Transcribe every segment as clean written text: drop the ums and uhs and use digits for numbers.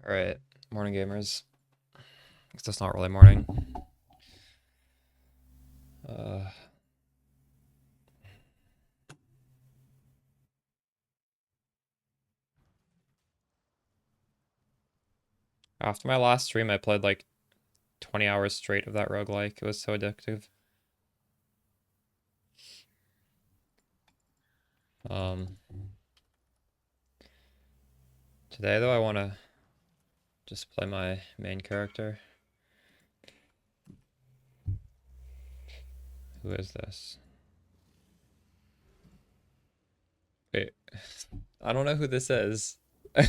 Alright, morning gamers. It's just not really morning. Uh, After my last stream, I played like 20 hours straight of that roguelike. It was so addictive. Um, Today, though, I want to just play my main character. Who is this? Wait, I don't know who this is. Wait.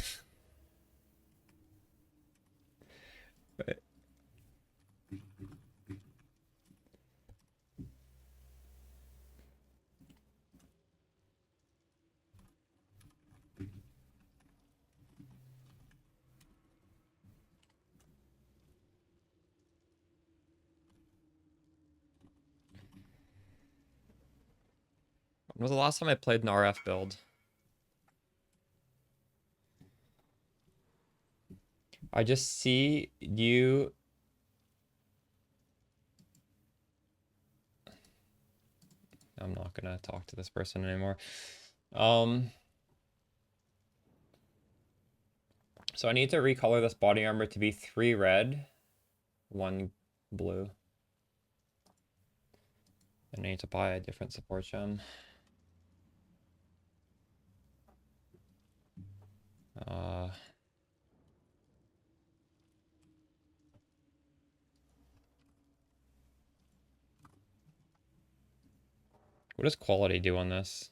When was the last time I played an RF build? I just see you. I'm not gonna talk to this person anymore. So I need to recolor this body armor to be 3 red, 1 blue. And I need to buy a different support gem. What does quality do on this?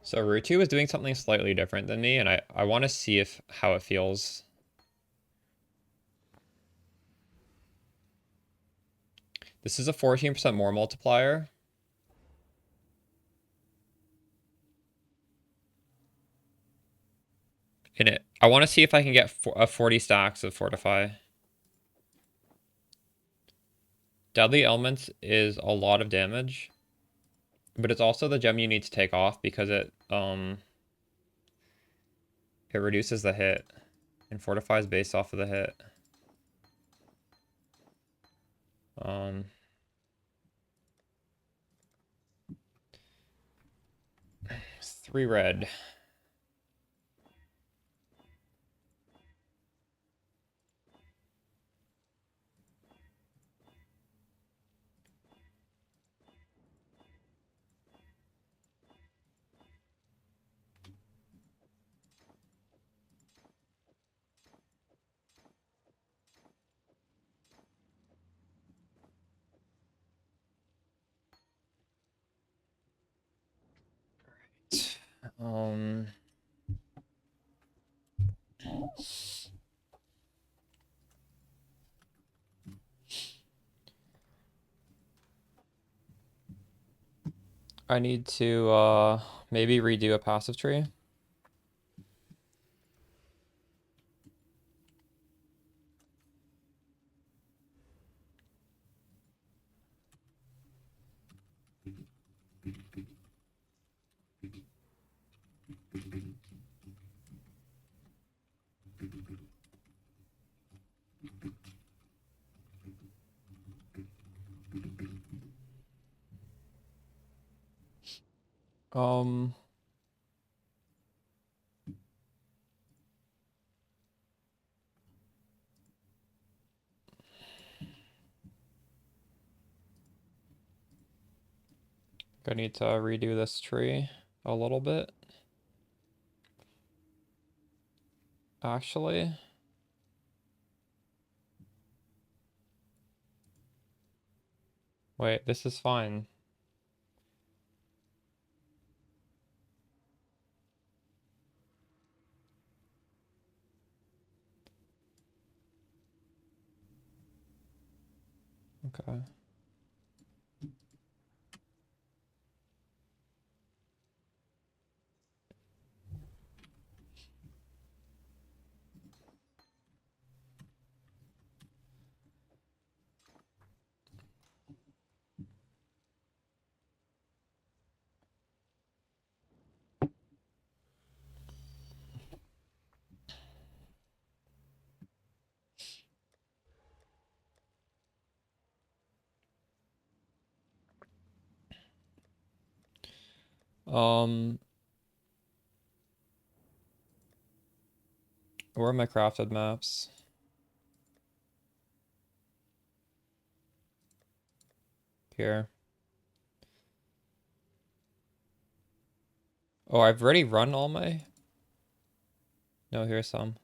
So Rutu is doing something slightly different than me, and I want to see how it feels. This is a 14% more multiplier. In it, I want to see if I can get 40 stacks of Fortify. Deadly Elements is a lot of damage, but it's also the gem you need to take off because it reduces the hit and fortifies based off of the hit. 3 red. Um, I need to maybe redo a passive tree. I need to redo this tree a little bit. Actually, wait, this is fine. Okay. Where are my crafted maps? Here. Oh, I've already run all my... No, here's some.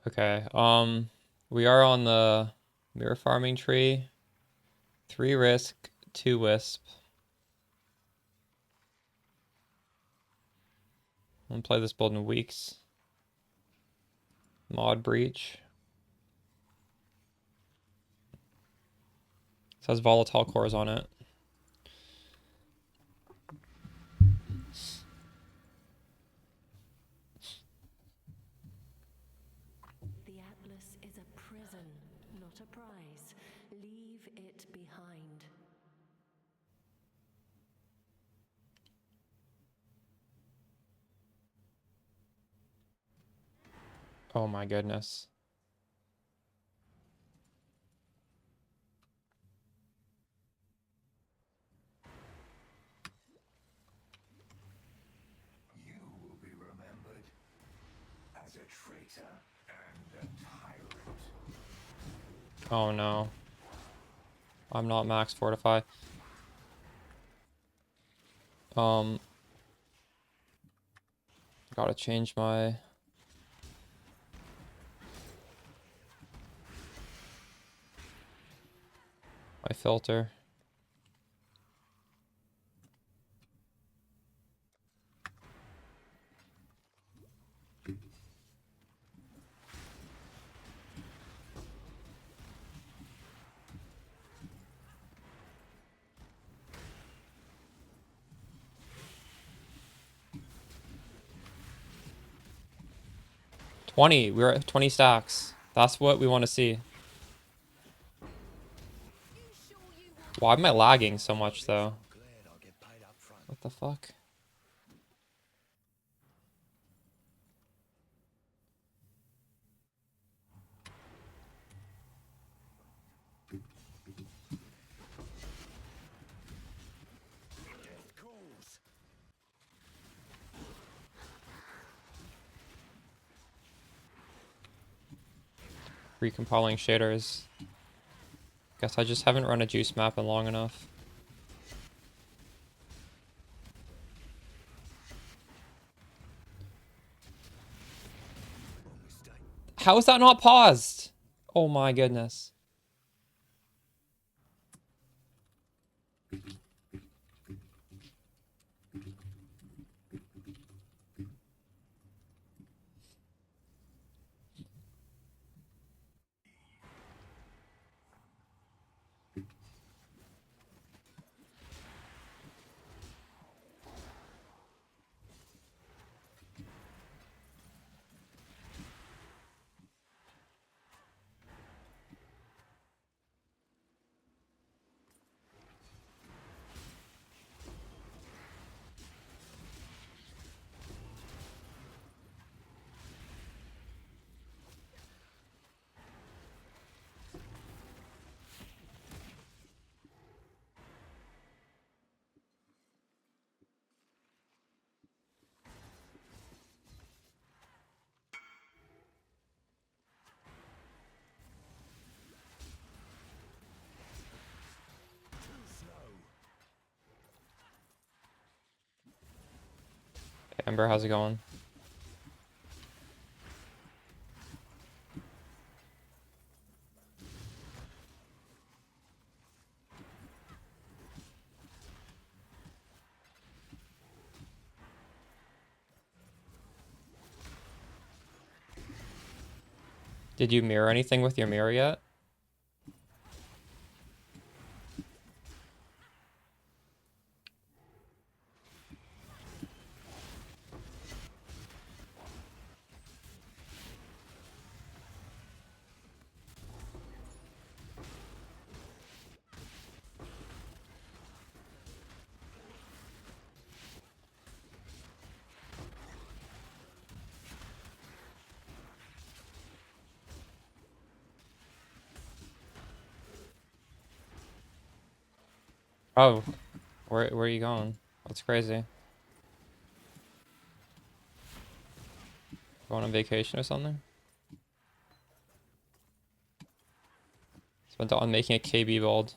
Okay, we are on the mirror farming tree. 3 risk, 2 wisp. I'm gonna play this build in weeks. Mod breach. It has volatile cores on it. The Atlas is a prison, not a prize. Leave it behind. Oh my goodness. You will be remembered as a traitor and a tyrant. Oh no. I'm not max fortify. Gotta change my... filter. We're at 20 stacks. That's what we want to see. Why am I lagging so much though? What the fuck? Recompiling shaders. Guess I just haven't run a juice map in long enough. How is that not paused? Oh my goodness. Hey, Ember, how's it going? Did you mirror anything with your mirror yet? Oh, where are you going? That's crazy. Going on vacation or something? Spent it on making a KB build.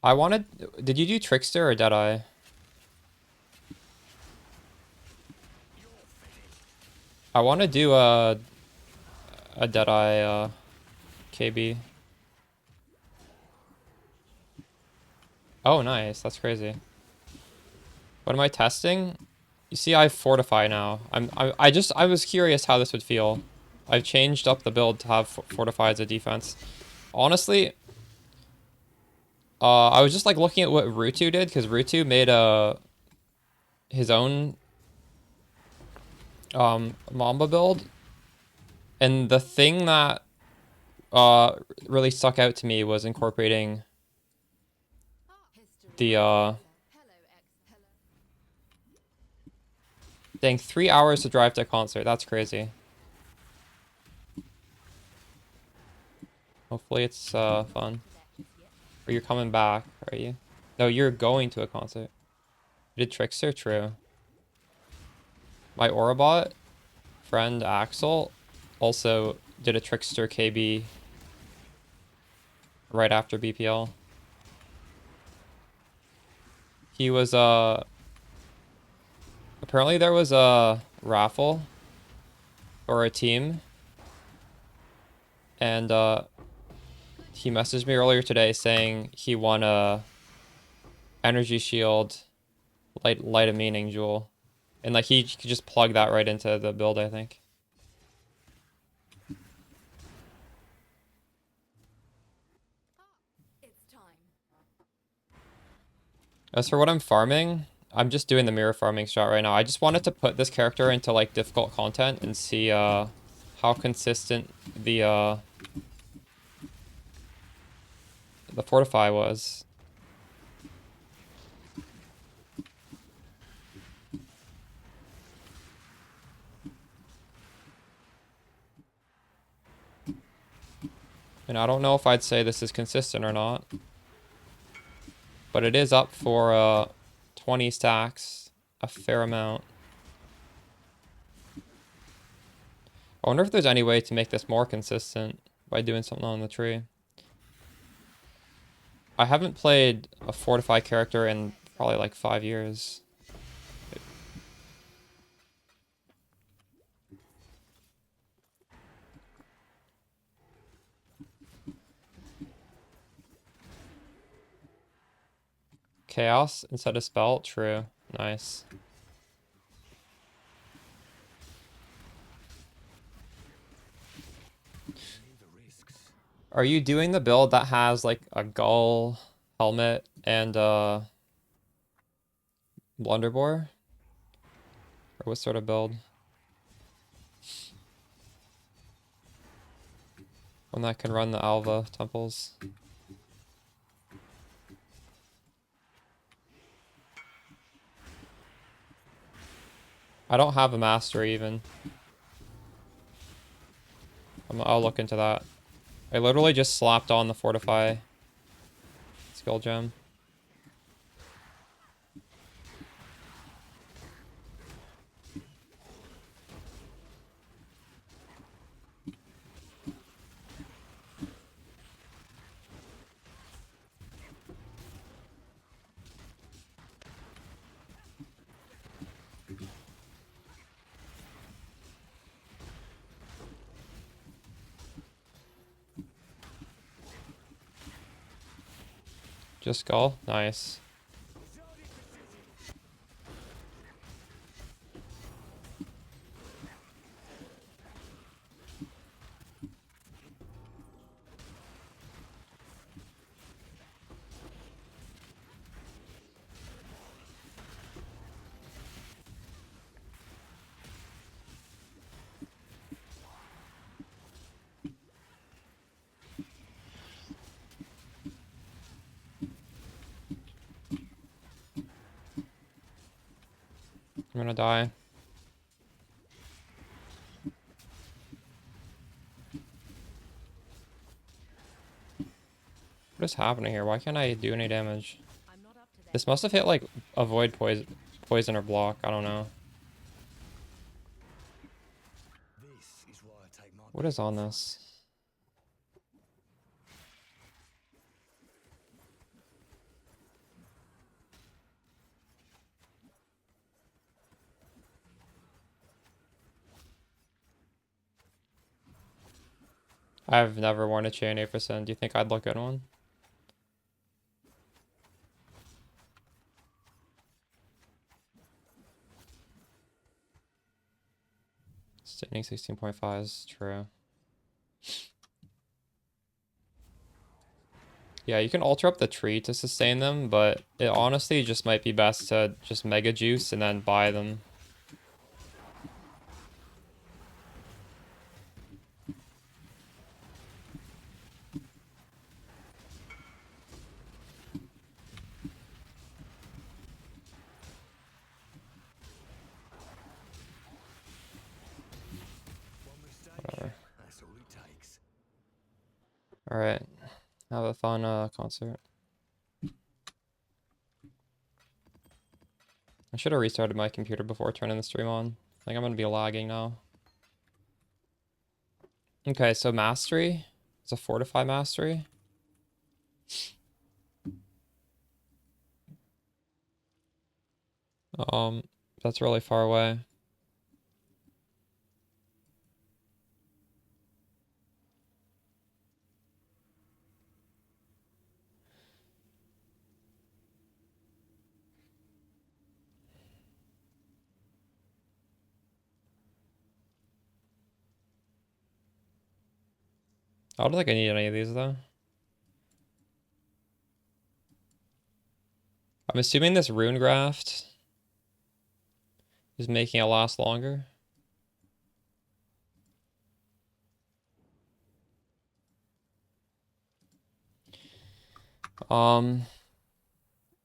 I wanted. Did you do Trickster or Deadeye? I want to do a Deadeye KB. Oh, nice. That's crazy. What am I testing? You see, I fortify now. I was curious how this would feel. I've changed up the build to have fortify as a defense. Honestly, I was just like looking at what Rutu did because Rutu made his own Mamba build, and the thing that really stuck out to me was incorporating the dang 3 hours to drive to a concert. That's crazy. Hopefully it's fun. Or you're coming back, are you? No, you're going to a concert. You did Trickster? True. My Orabot friend Axel also did a Trickster KB right after BPL. He was apparently there was a raffle or a team, and he messaged me earlier today saying he won a energy shield light of meaning jewel. And like he could just plug that right into the build, I think. As for what I'm farming, I'm just doing the mirror farming strat right now. I just wanted to put this character into like difficult content and see how consistent the fortify was. And I don't know if I'd say this is consistent or not. But it is up for 20 stacks, a fair amount. I wonder if there's any way to make this more consistent by doing something on the tree. I haven't played a fortify character in probably like 5 years. Chaos instead of spell? True. Nice. Are you doing the build that has like a gull helmet and blunderbore? Or what sort of build? One that can run the Alva temples. I don't have a master even. I'll look into that. I literally just slapped on the fortify skill gem. Just skull. Nice. I'm gonna die. What is happening here? Why can't I do any damage? I'm not up to This must have hit like avoid poison or block. I don't know. This is why I take my What is on this? I've never worn a chain 8%. Do you think I'd look good in one? Standing 16.5 is true. Yeah, you can alter up the tree to sustain them, but it honestly just might be best to just mega juice and then buy them. one mistake. Whatever. That's all it takes. Alright. Have a fun concert. I should have restarted my computer before turning the stream on. I think I'm gonna be lagging now. Okay, so mastery. It's a fortify mastery. That's really far away. I don't think I need any of these though. I'm assuming this rune graft is making it last longer.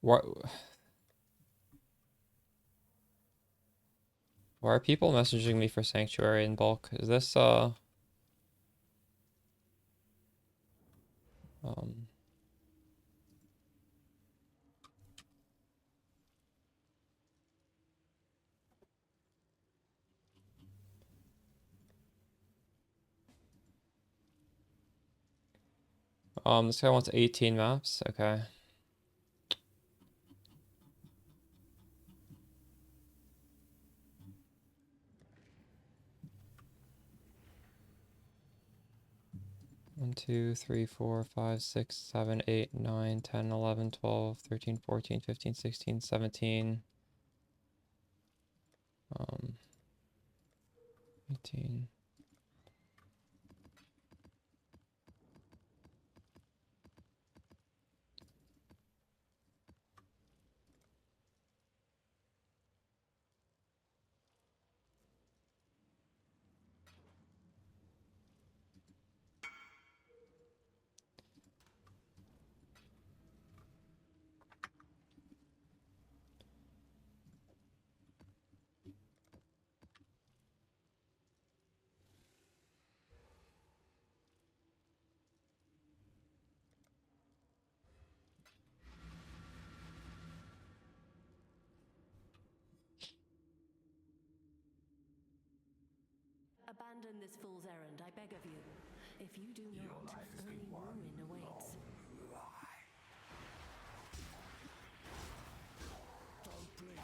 What? Why are people messaging me for sanctuary in bulk? Is this um this guy wants 18 maps. Okay. One, 2, 3, 4, 5, 6, 7, 8, 9, 10, 11, 12, 13, 14, 15, 16, 17. 18. Abandon this fool's errand, I beg of you. If you do not, only ruin awaits. Don't blink.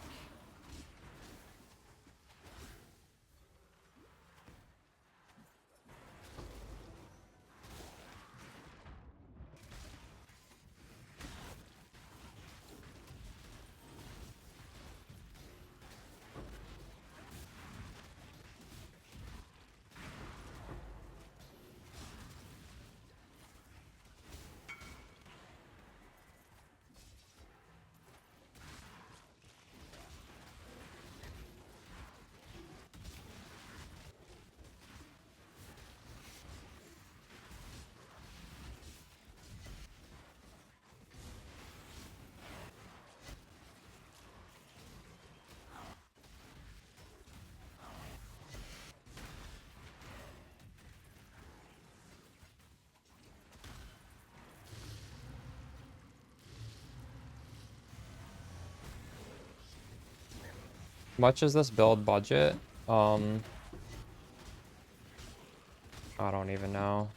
much as this build budget? I don't even know.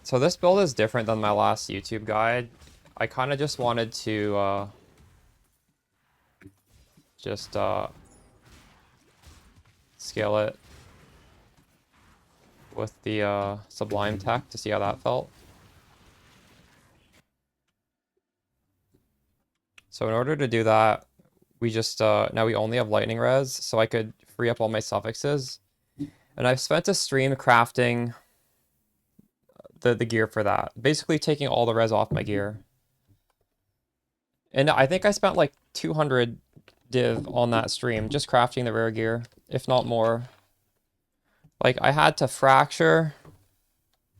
So this build is different than my last YouTube guide. I kind of just wanted to just scale it with the Sublime tech to see how that felt. So in order to do that, we just now we only have lightning res, so I could free up all my suffixes. And I've spent a stream crafting the gear for that. Basically taking all the res off my gear. And I think I spent like 200 div on that stream, just crafting the rare gear, if not more. Like, I had to fracture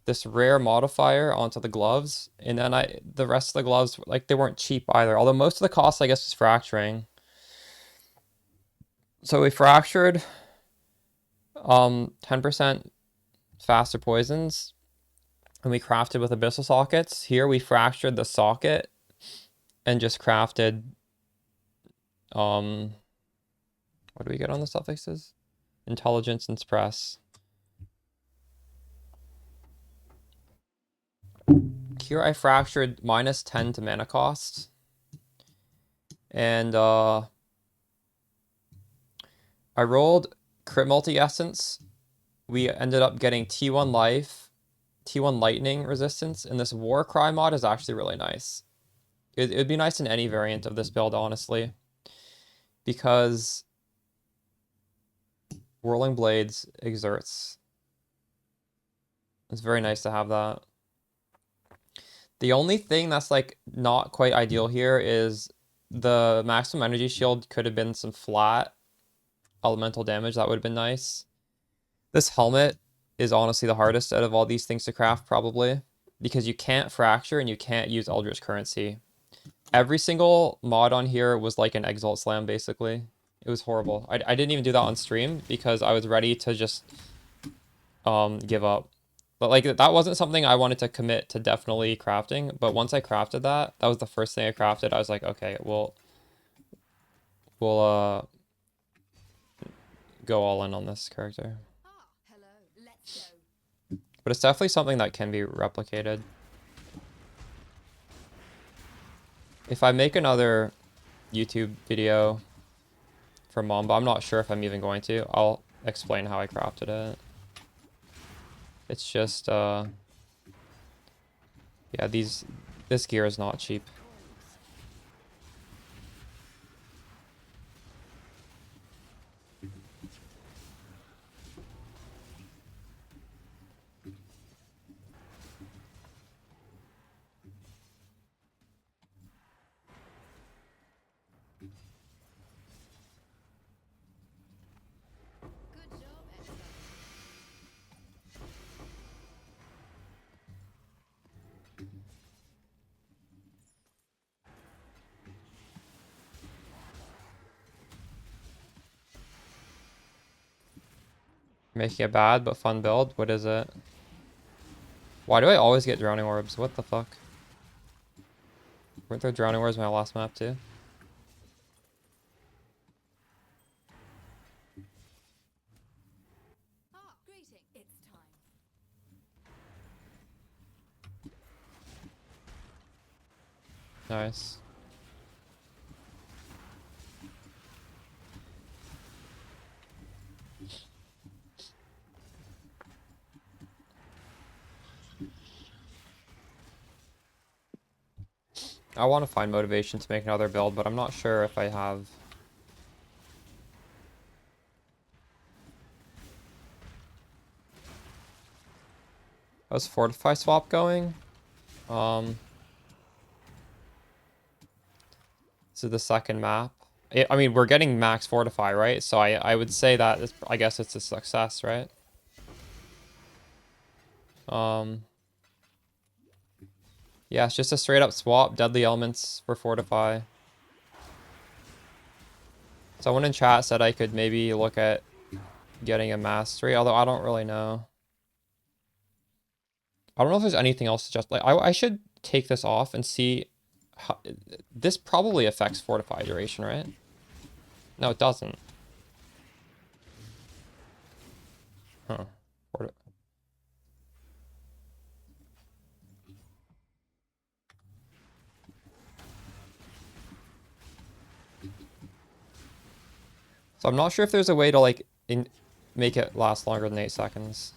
this rare modifier onto the gloves, and then the rest of the gloves, like, they weren't cheap either. Although most of the cost, I guess, is fracturing. So we fractured 10% faster poisons, and we crafted with abyssal sockets. Here we fractured the socket and just crafted what do we get on the suffixes? Intelligence and suppress. Here I fractured -10 to mana cost. And I rolled crit multi-essence. We ended up getting T1 life, T1 lightning resistance, and this war cry mod is actually really nice. It'd be nice in any variant of this build, honestly. Because Whirling Blades exerts. It's very nice to have that. The only thing that's like not quite ideal here is the maximum energy shield could have been some flat elemental damage. That would have been nice. This helmet is honestly the hardest out of all these things to craft, probably, because you can't fracture and you can't use Eldritch Currency. Every single mod on here was like an Exalt Slam, basically. It was horrible. I didn't even do that on stream because I was ready to just give up. But like, that wasn't something I wanted to commit to definitely crafting. But once I crafted that, that was the first thing I crafted. I was like, okay, we'll go all in on this character. But it's definitely something that can be replicated. If I make another YouTube video for Mamba, I'm not sure if I'm even going to. I'll explain how I crafted it. It's just, yeah, this gear is not cheap. Making a bad but fun build? What is it? Why do I always get drowning orbs? What the fuck? Weren't there drowning orbs in my last map too? Nice. I want to find motivation to make another build, but I'm not sure if I have. How's Fortify swap going? This is the second map. I mean, we're getting max Fortify, right? So I would say that I guess it's a success, right? Yeah, it's just a straight up swap. Deadly elements for Fortify. Someone in chat said I could maybe look at getting a mastery, although I don't really know. I don't know if there's anything else to just like. I should take this off and see This probably affects fortify duration, right? No, it doesn't. Huh. So I'm not sure if there's a way to like make it last longer than 8 seconds.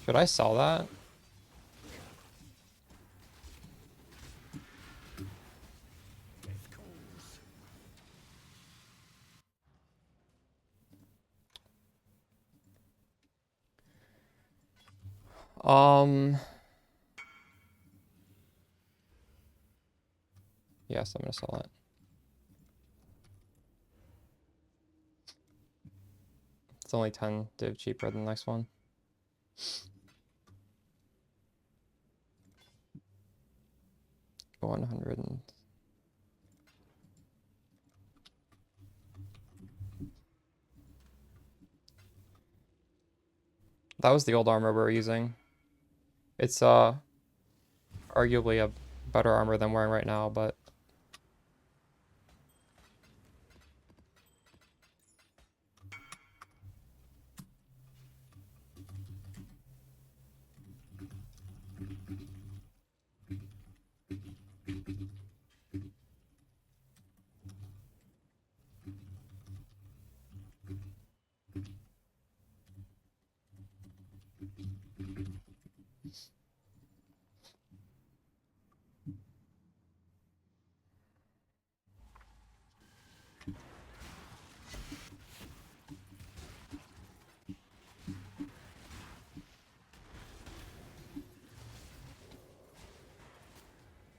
Should I sell that? Yes, I'm gonna sell it. It's only 10 div cheaper than the next one. $100. That was the old armor we were using. It's arguably a better armor than I'm wearing right now, but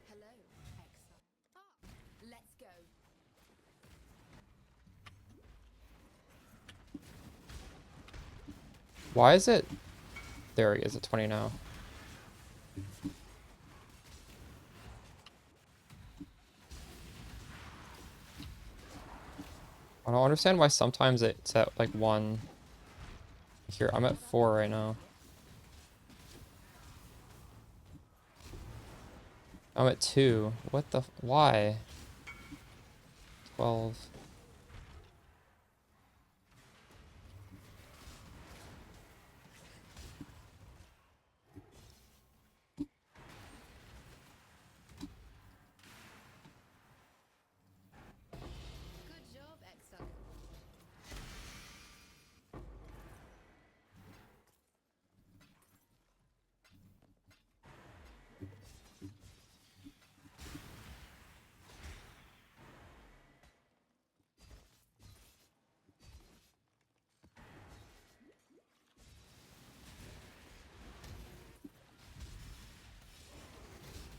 Hello, Exo. Let's go. why is it? There he is at 20 now. I don't understand why sometimes it's at like 1. Here, I'm at 4 right now. I'm at 2. What the? Why? 12. Good job, Exo.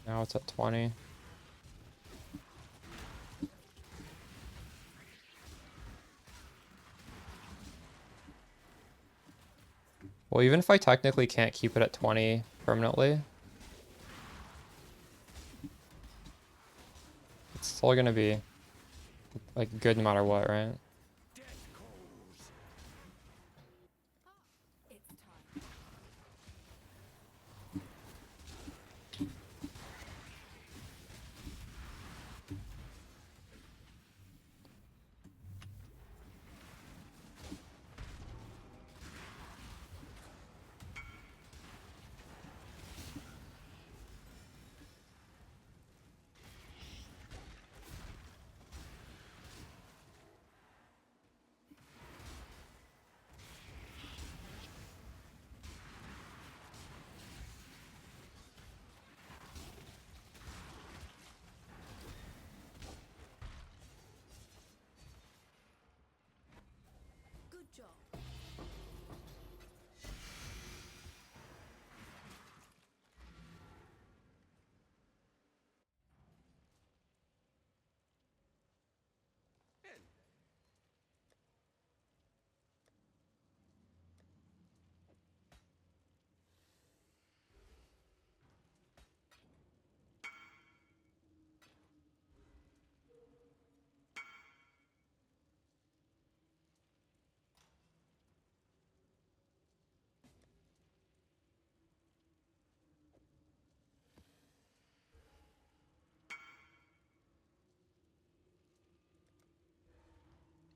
Now it's at 20. Well, even if I technically can't keep it at 20 permanently, it's still gonna be like good no matter what, right? It's time.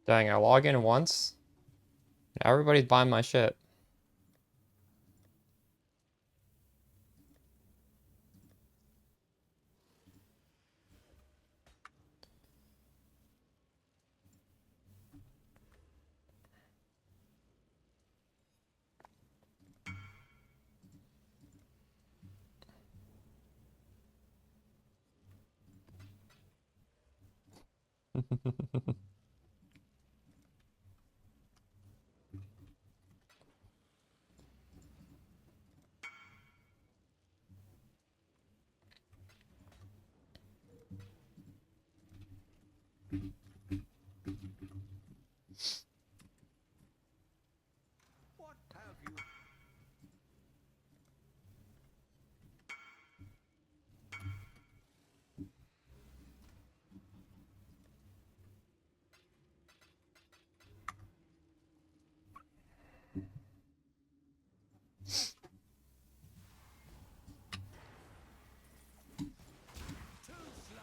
Dang, I log in once. Now everybody's buying my shit. What have you? Too slow.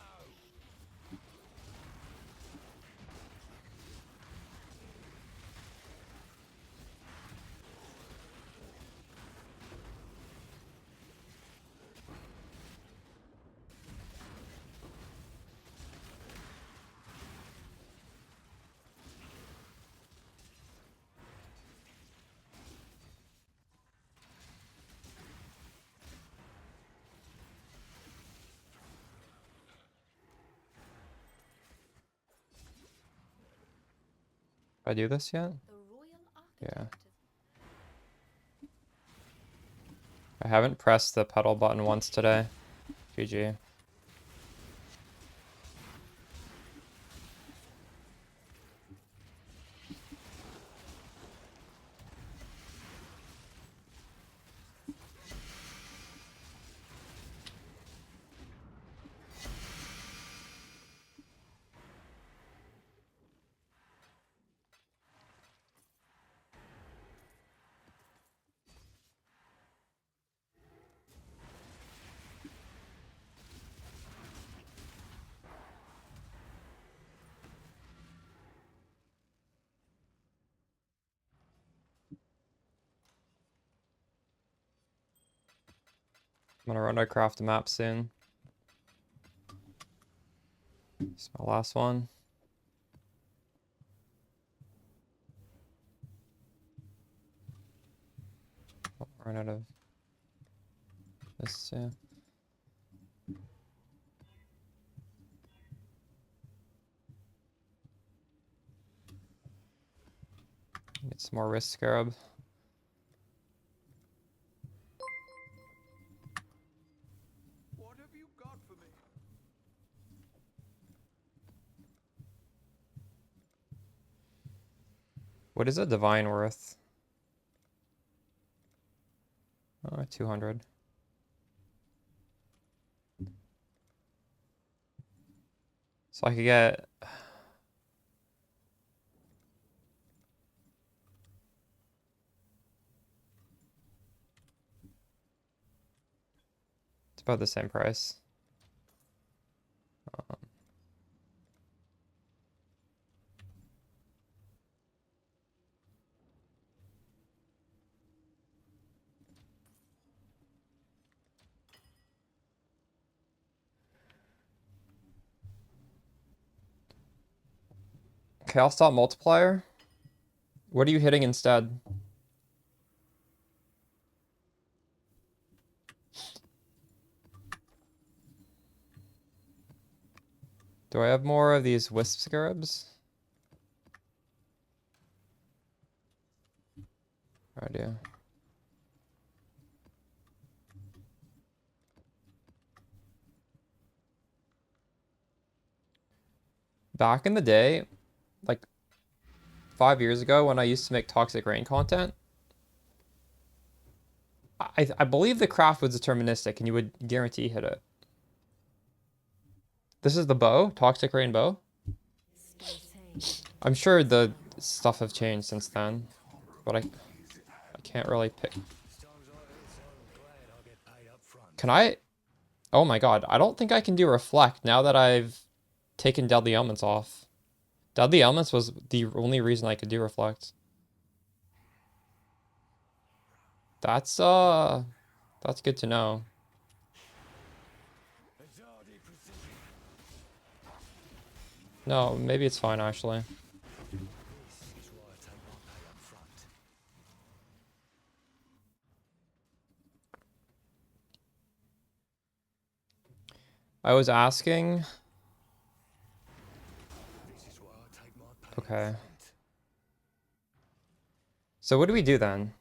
I do this yet? The royal Yeah. architect is I haven't pressed the pedal button once today. GG. I'm gonna run a craft map soon. It's my last one. I'll run out of this too. Get some more wrist scarab. What have you got for me? What is a divine worth? 200. So I could get... It's about the same price. Okay, I'll stop multiplier. What are you hitting instead? Do I have more of these wisp scarabs? I do. Back in the day, like 5 years ago when I used to make toxic rain content, I believe the craft was deterministic and you would guarantee hit it. This is the bow, toxic rain bow. Stay safe. I'm sure the stuff have changed since then, but I can't really pick. Can I? Oh my god, I don't think I can do reflect now that I've taken deadly elements off. Deadly Elements was the only reason I could do Reflect. That's good to know. No, maybe it's fine actually. This is why I take my pay up front. I was asking. This is why I take my pay Okay. up front. So what do we do then?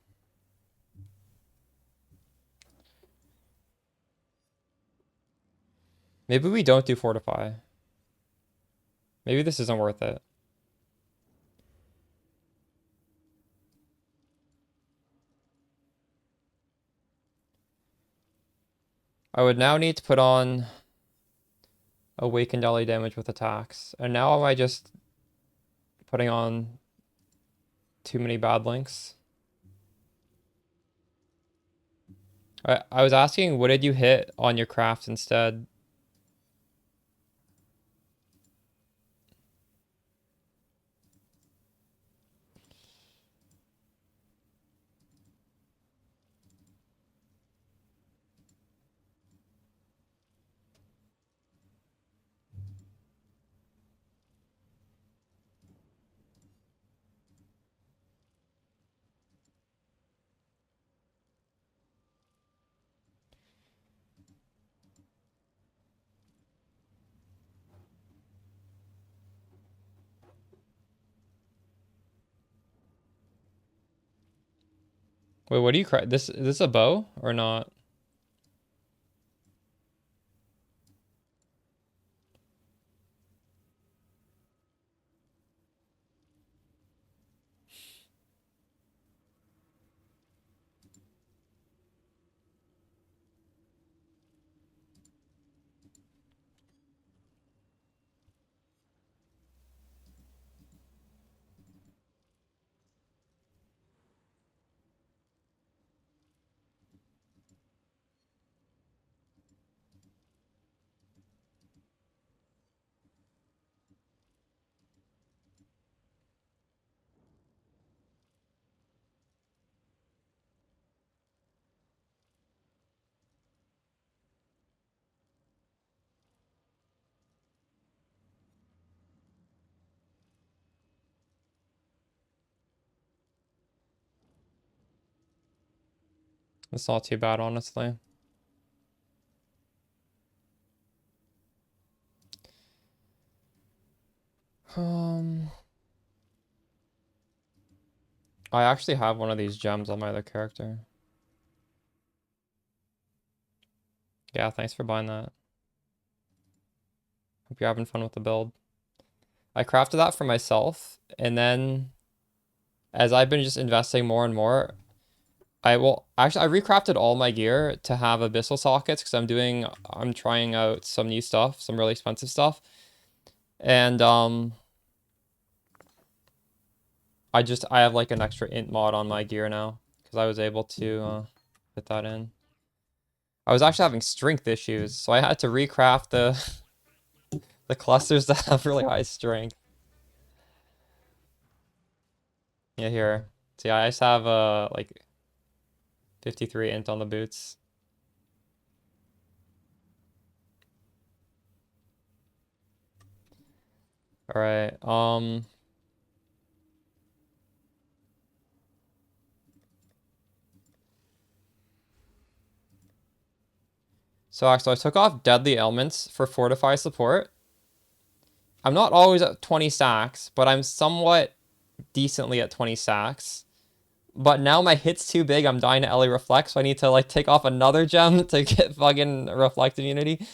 Maybe we don't do Fortify. Maybe this isn't worth it. I would now need to put on Awakened ally damage with attacks. And now am I just putting on too many bad links? I was asking, what did you hit on your craft instead? Wait, what do you cry? This is this a bow or not? It's not too bad, honestly. I actually have one of these gems on my other character. Yeah, thanks for buying that. Hope you're having fun with the build. I crafted that for myself, and then as I've been just investing more and more, I recrafted all my gear to have abyssal sockets because I'm trying out some new stuff, some really expensive stuff. And I have like an extra int mod on my gear now because I was able to fit that in. I was actually having strength issues, so I had to recraft the clusters that have really high strength. Yeah, here. See, I just have like 53 int on the boots. All right. So actually, I took off deadly elements for fortify support. I'm not always at 20 stacks, but I'm somewhat decently at 20 stacks. But now my hit's too big. I'm dying to LA reflect, so I need to like take off another gem to get fucking reflect immunity.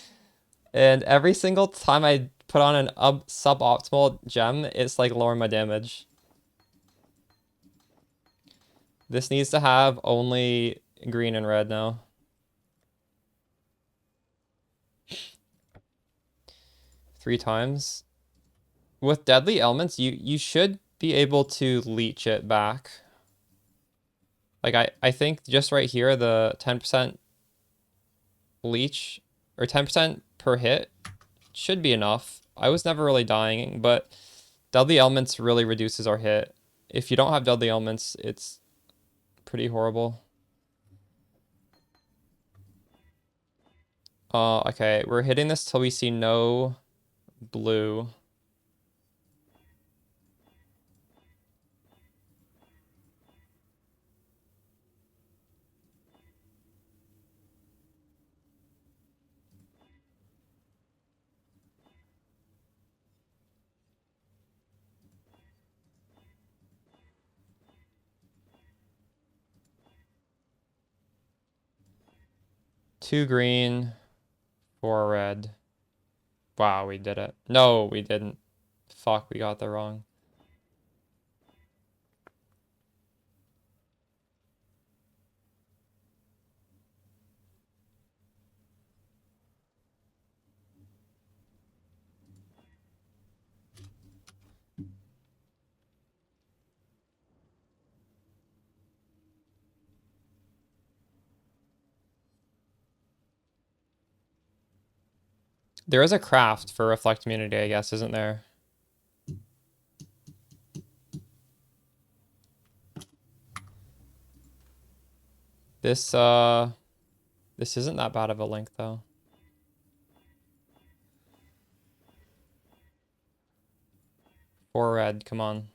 And every single time I put on an suboptimal gem, it's like lowering my damage. This needs to have only green and red now. Three times. With deadly elements, you should be able to leech it back. Like I think just right here, the 10% leech or 10% per hit should be enough. I was never really dying, but Deadly Elements really reduces our hit. If you don't have Deadly Elements, it's pretty horrible. Okay, we're hitting this till we see no blue. Two green, four red. Wow, we did it. No, we didn't. Fuck, we got that wrong. There is a craft for Reflect Immunity, I guess, isn't there? This isn't that bad of a link, though. Four red, come on.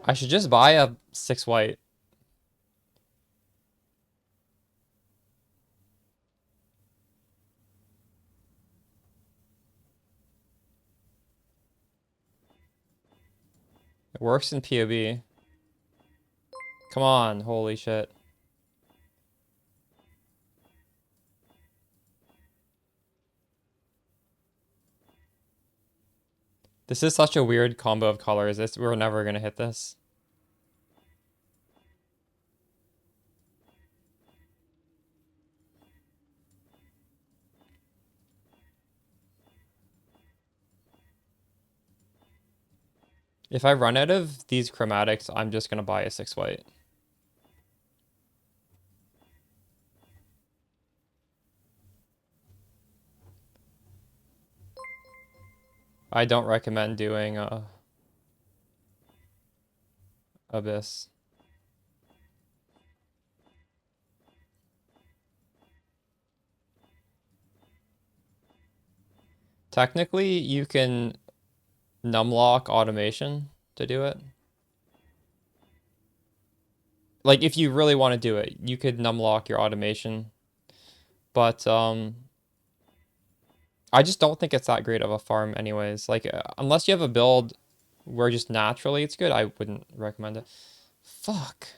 I should just buy a 6 white. It works in PoB. Come on, holy shit. This is such a weird combo of colors. We're never gonna hit this. If I run out of these chromatics, I'm just gonna buy a 6 white. I don't recommend doing Abyss. Technically, you can numlock automation to do it. Like, if you really want to do it, you could numlock your automation. But, I just don't think it's that great of a farm anyways. Like, unless you have a build where just naturally it's good, I wouldn't recommend it. Fuck.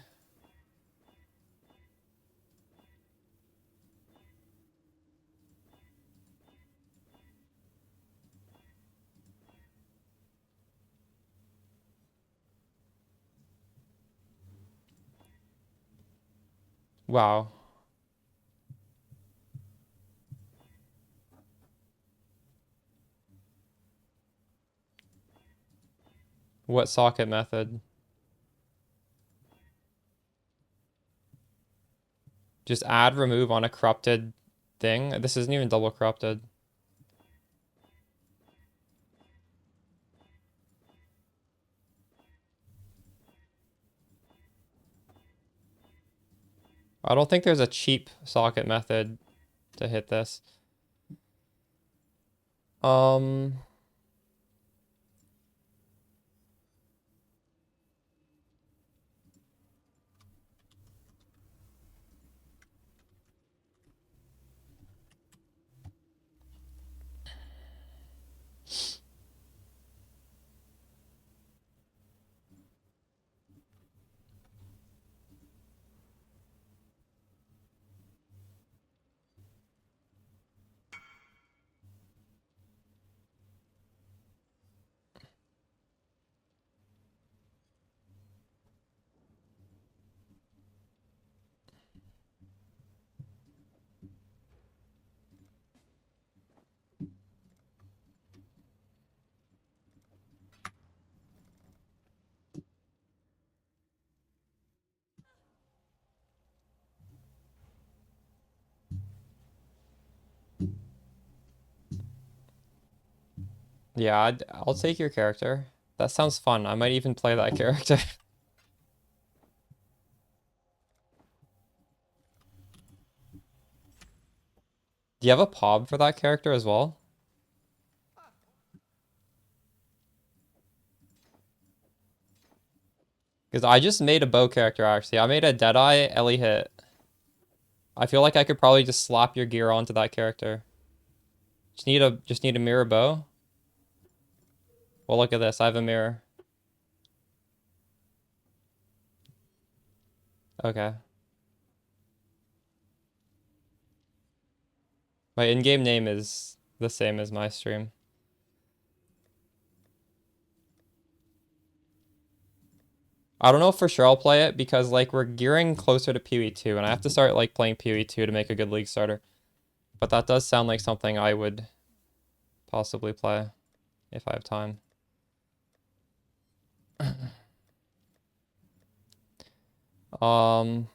Wow. What socket method? Just add remove on a corrupted thing? This isn't even double corrupted. I don't think there's a cheap socket method to hit this. Yeah, I'll take your character. That sounds fun. I might even play that character. Do you have a POB for that character as well? Because I just made a bow character, actually. I made a Deadeye Ellie hit. I feel like I could probably just slap your gear onto that character. Just need a mirror bow. Well, look at this. I have a mirror. Okay. My in-game name is the same as my stream. I don't know if for sure I'll play it because like we're gearing closer to PoE 2 and I have to start like playing PoE 2 to make a good league starter. But that does sound like something I would possibly play if I have time. Um,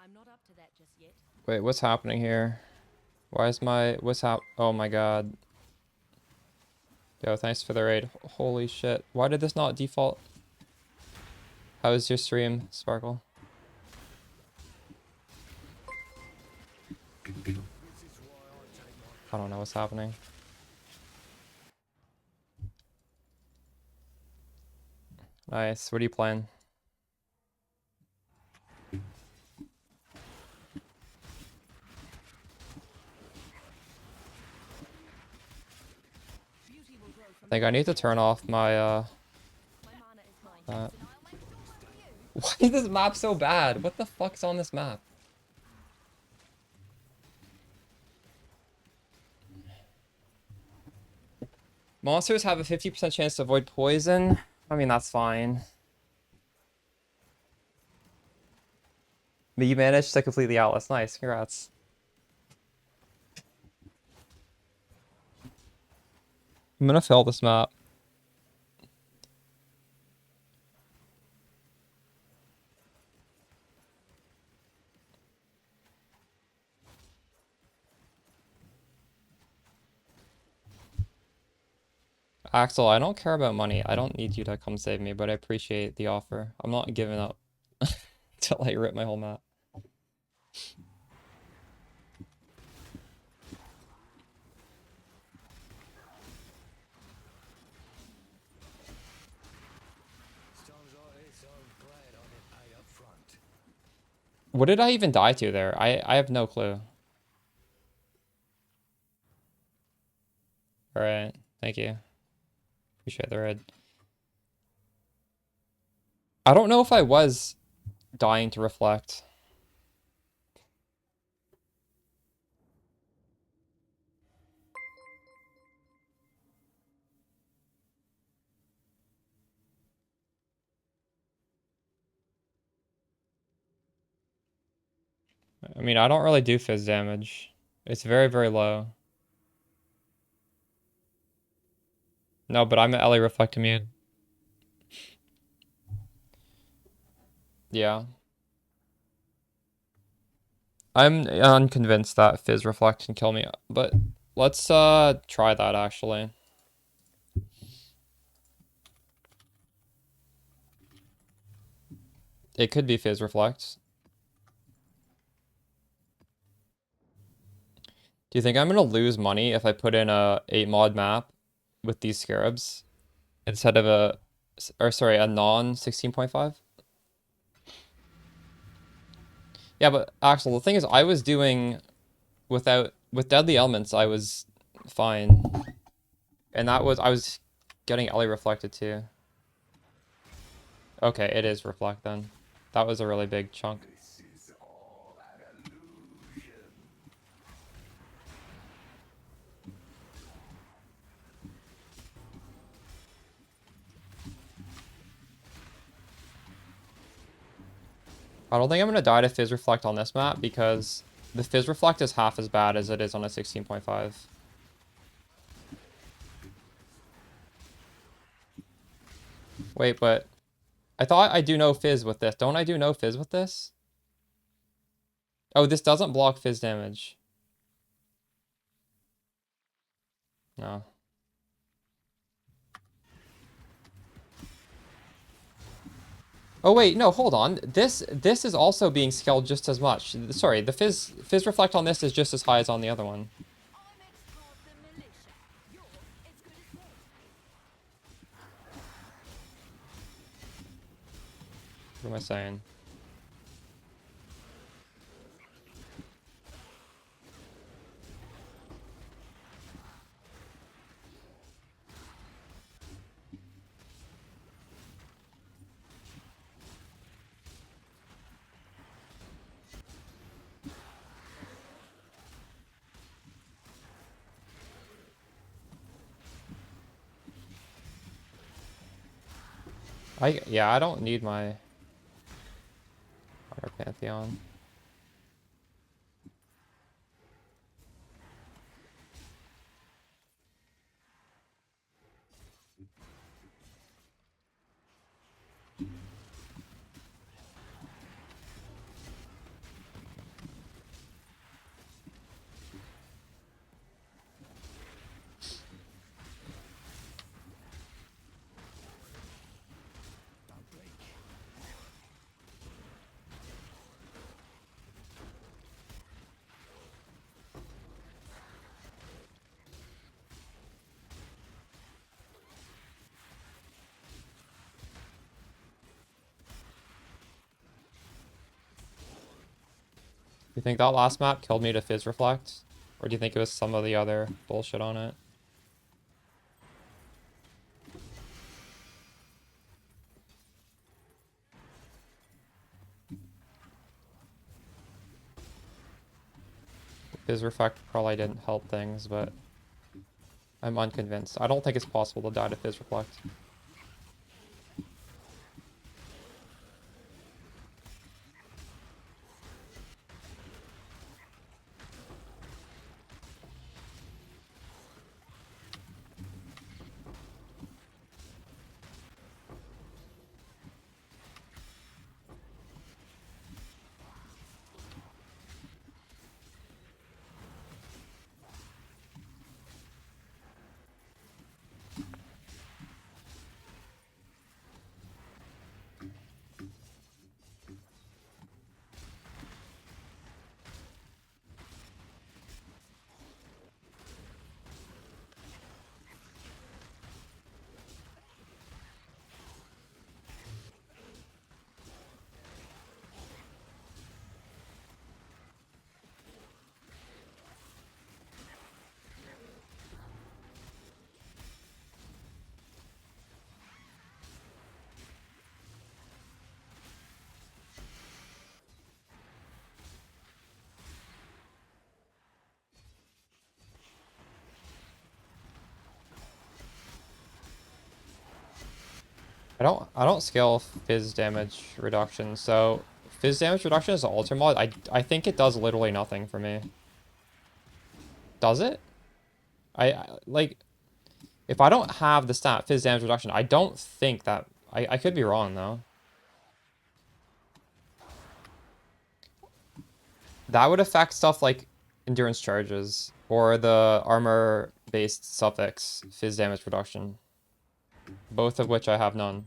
I'm not up to that just yet. wait, what's happening here? Why is oh my god. Yo, thanks for the raid. Holy shit. Why did this not default? How was your stream, Sparkle? I don't know what's happening. Nice. What are you playing? I think I need to turn off my why is this map so bad? What the fuck's on this map? Monsters have a 50% chance to avoid poison. I mean, that's fine. But you managed to complete the Atlas. Nice, congrats. I'm gonna fail this map. Axel, I don't care about money. I don't need you to come save me, but I appreciate the offer. I'm not giving up till I rip my whole map. What did I even die to there? I have no clue. Alright, thank you. Appreciate the raid. I don't know if I was dying to reflect. I mean, I don't really do fizz damage. It's very, very low. No, but I'm an LA Reflect immune. Yeah. I'm unconvinced that Fizz Reflect can kill me, but let's try that actually. It could be Fizz Reflect. Do you think I'm gonna lose money if I put in a 8 mod map with these scarabs instead of a non 16.5? Yeah, but Axel, the thing is I was doing with deadly elements I was fine. And I was getting LA reflected too. Okay, it is reflect then. That was a really big chunk. I don't think I'm going to die to Fizz Reflect on this map because the Fizz Reflect is half as bad as it is on a 16.5. Wait, but I thought I do no Fizz with this. Don't I do no Fizz with this? Oh, this doesn't block Fizz damage. No. Oh wait, no, hold on. This is also being scaled just as much. Sorry, the Fizz Reflect on this is just as high as on the other one. What am I saying? Yeah, I don't need my Fire Pantheon. You think that last map killed me to Fizz Reflect? Or do you think it was some of the other bullshit on it? Fizz Reflect probably didn't help things, but I'm unconvinced. I don't think it's possible to die to Fizz Reflect. I don't scale Fizz damage reduction, so Fizz damage reduction is an alter mod. I think it does literally nothing for me. Does it? Like if I don't have the stat Fizz damage reduction, I don't think that I could be wrong though. That would affect stuff like endurance charges or the armor based suffix Fizz damage reduction. Both of which I have none.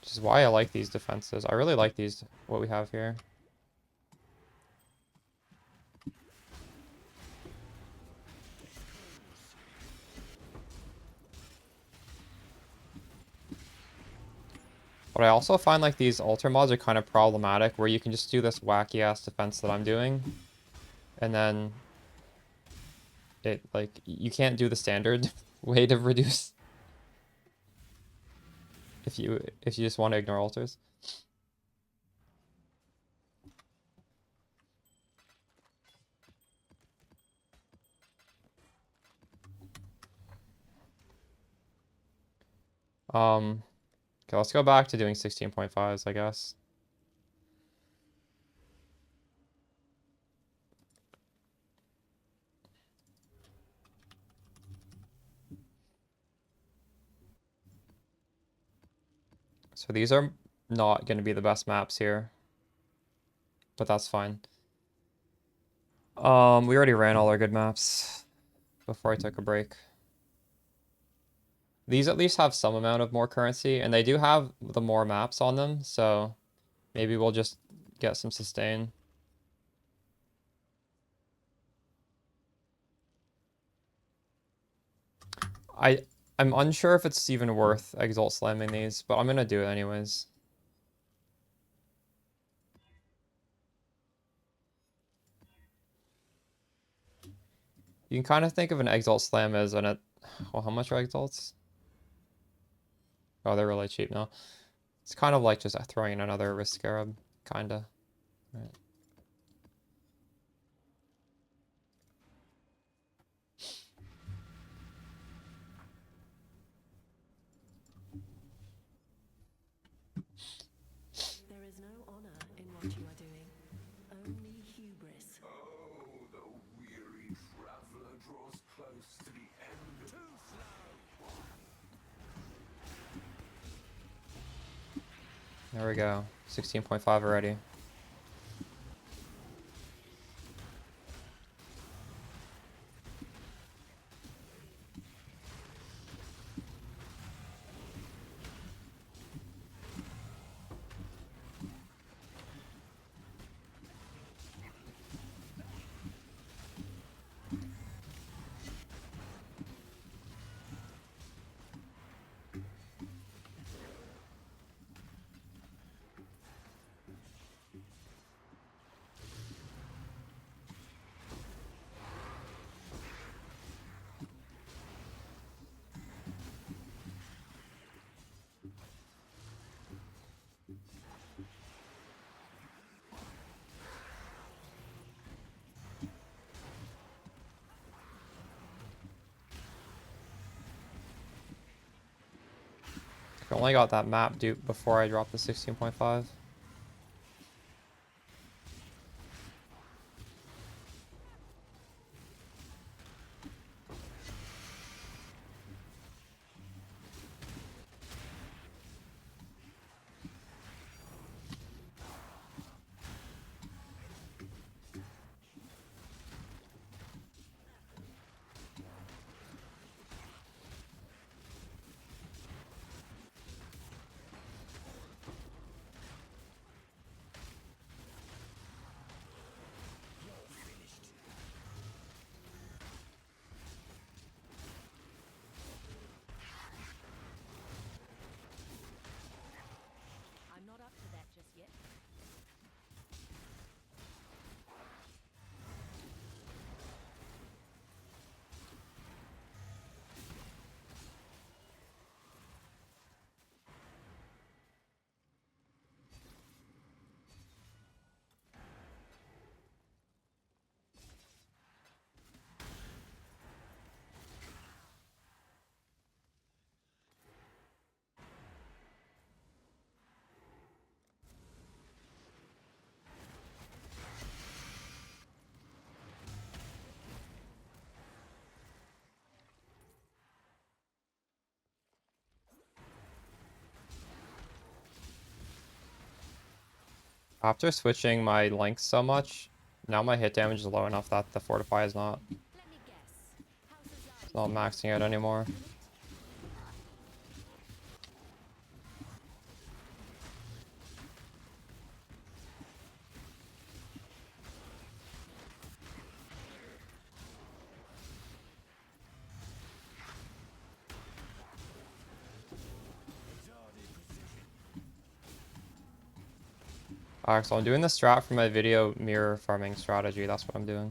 Which is why I like these defenses. I really like these, what we have here. But I also find like these alter mods are kind of problematic where you can just do this wacky ass defense that I'm doing. And then it like you can't do the standard way to reduce. if you just want to ignore altars. Okay, let's go back to doing 16.5s, I guess. So these are not going to be the best maps here, but that's fine. We already ran all our good maps before I took a break. These at least have some amount of more currency, and they do have the more maps on them, so maybe we'll just get some sustain. I'm unsure if it's even worth Exalt slamming these, but I'm gonna do it anyways. You can kind of think of an Exalt slam as well, how much are Exalts? Oh, they're really cheap now. It's kind of like just throwing in another Risk Scarab, kinda. Right. There is no honor in what you are doing, only hubris. Oh, the weary traveler draws close to the end. Too slow. There we go. 16.5 already. I only got that map dupe before I dropped the 16.5. I'm not up to that just yet. After switching my length so much, now my hit damage is low enough that the Fortify is not, Let me guess. it's not maxing out anymore. Alright, so I'm doing the strat for my video mirror farming strategy. That's what I'm doing.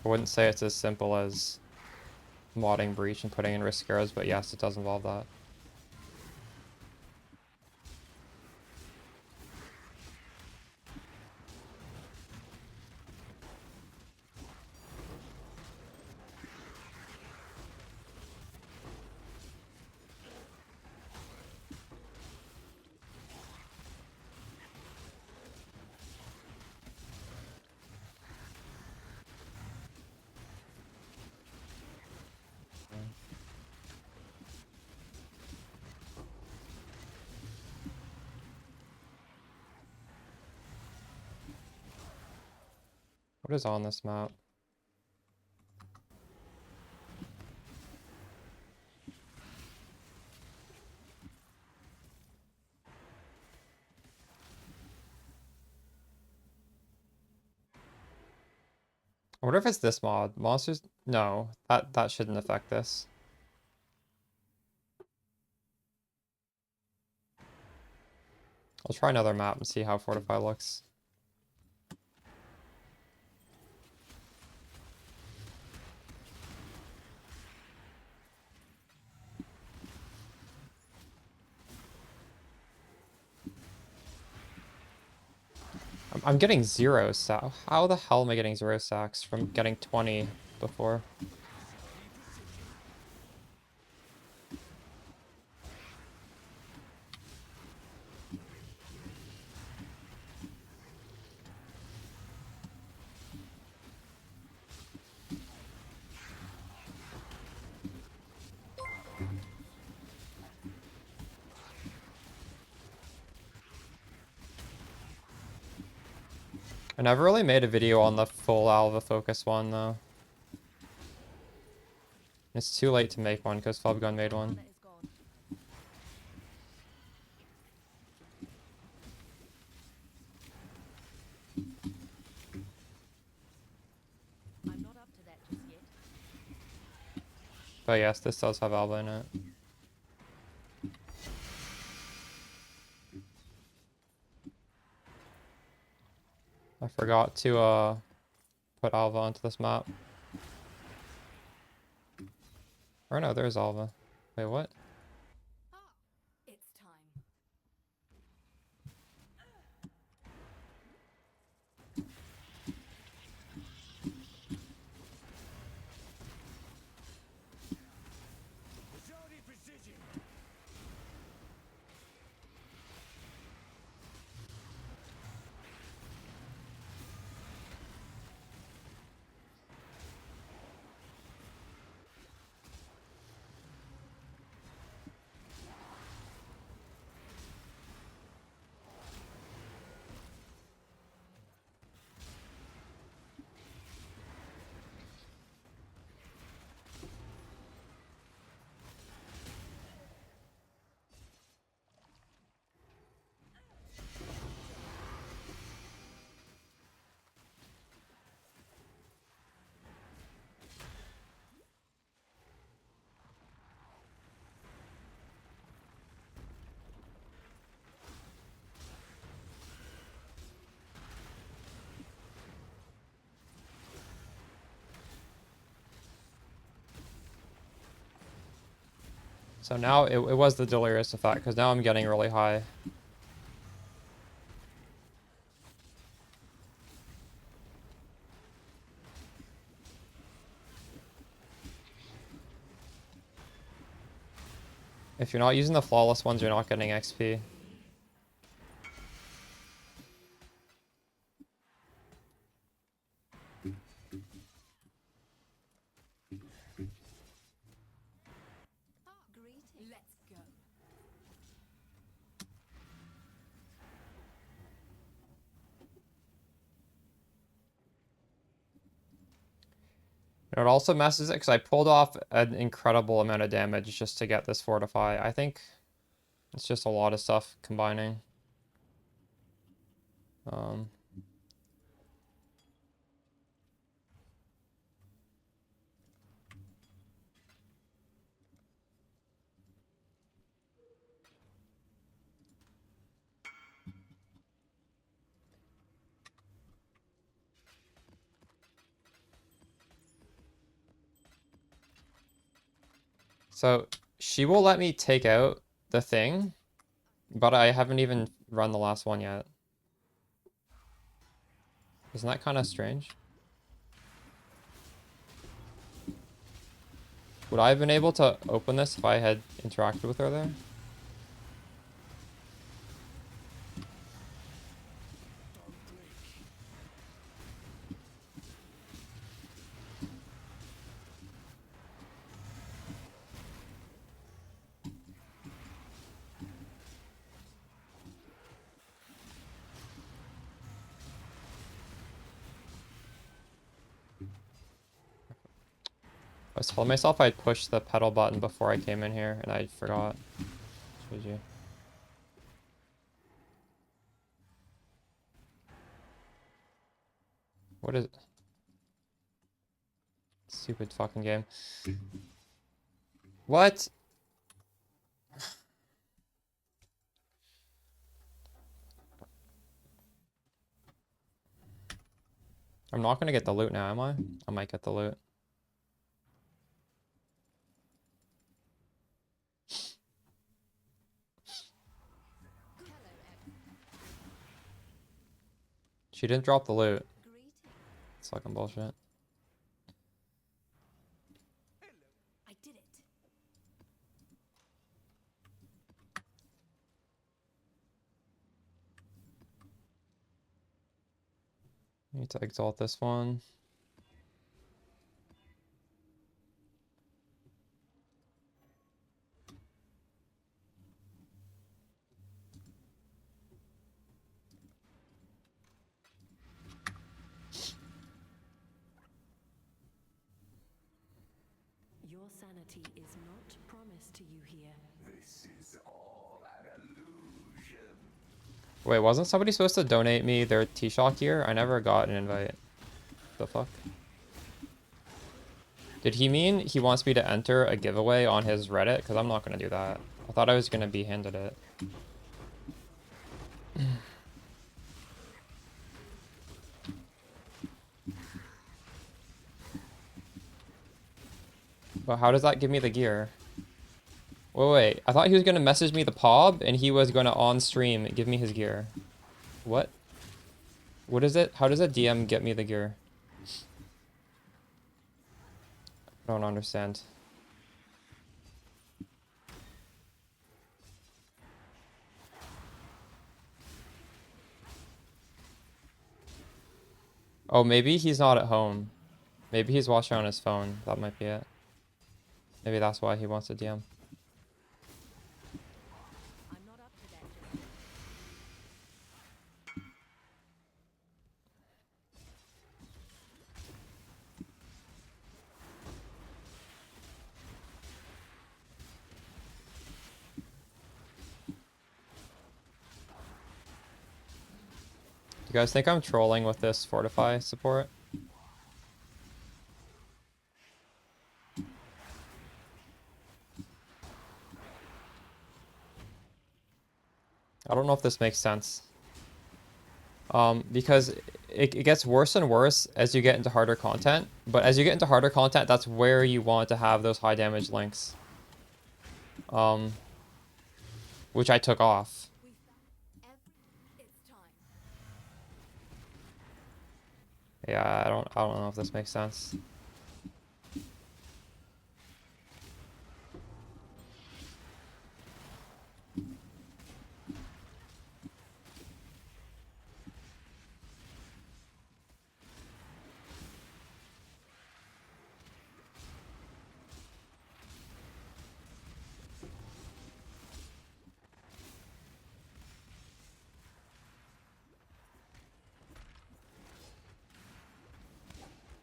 I wouldn't say it's as simple as modding Breach and putting in risk arrows, but yes, it does involve that. What is on this map? I wonder if it's this mod. Monsters? No, that shouldn't affect this. I'll try another map and see how Fortify looks. I'm getting 0 sack. How the hell am I getting 0 sacks from getting 20 before? I never really made a video on the full Alva focus one though. It's too late to make one because Flubgun made one. I'm not up to that just yet. But yes, this does have Alva in it. I forgot to put Alva onto this map. Or no, there's Alva. Wait, what? It's time. Majority precision. So now it was the delirious effect because now I'm getting really high. If you're not using the flawless ones, you're not getting XP. Greetings. Let's go. And it also messes it because I pulled off an incredible amount of damage just to get this Fortify. I think it's just a lot of stuff combining. Um, So she will let me take out the thing, but I haven't even run the last one yet. Isn't that kind of strange? Would I have been able to open this if I had interacted with her there? I was telling myself I'd push the pedal button before I came in here, and I forgot. Showed you. What is it? Stupid fucking game. What? I'm not gonna get the loot now, am I? I might get the loot. She didn't drop the loot. It's fucking bullshit. I did it. Need to exalt this one. Your sanity is not promised to you here. This is all an illusion. Wait, wasn't somebody supposed to donate me their T-Shock gear? I never got an invite. The fuck? Did he mean he wants me to enter a giveaway on his Reddit? Because I'm not going to do that. I thought I was going to be handed it. But how does that give me the gear? Wait. I thought he was going to message me the POB and he was going to on stream give me his gear. What? What is it? How does a DM get me the gear? I don't understand. Oh, maybe he's not at home. Maybe he's watching on his phone. That might be it. Maybe that's why he wants a DM. I'm not up to that just yet. Do you guys think I'm trolling with this Fortify support? I don't know if this makes sense. Because it gets worse and worse as you get into harder content. But as you get into harder content, that's where you want to have those high damage links. Which I took off. It's time. Yeah, I don't know if this makes sense.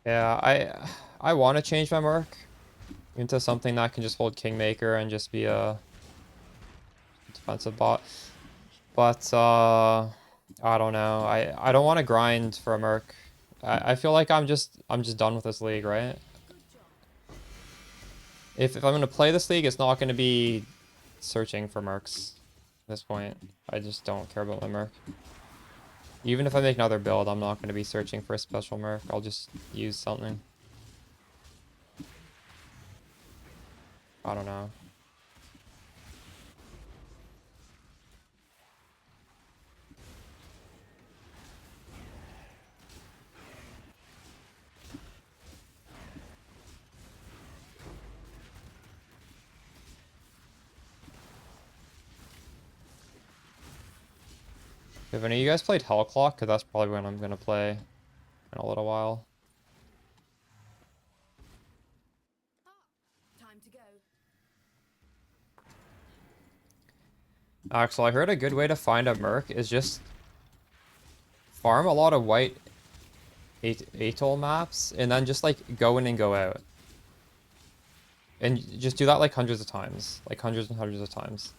Yeah, I want to change my Merc into something that can just hold Kingmaker and just be a defensive bot. But I don't know. I don't want to grind for a Merc. I feel like I'm just done with this league, right? If I'm gonna play this league, it's not gonna be searching for Mercs at this point. I just don't care about my Merc. Even if I make another build, I'm not gonna be searching for a special Merc. I'll just use something. I don't know. Have any of you guys played Hell Clock? Because that's probably when I'm gonna play in a little while. Time to go. Axel, I heard a good way to find a Merc is just farm a lot of white atoll maps and then just like go in and go out. And just do that like hundreds of times. Like hundreds and hundreds of times.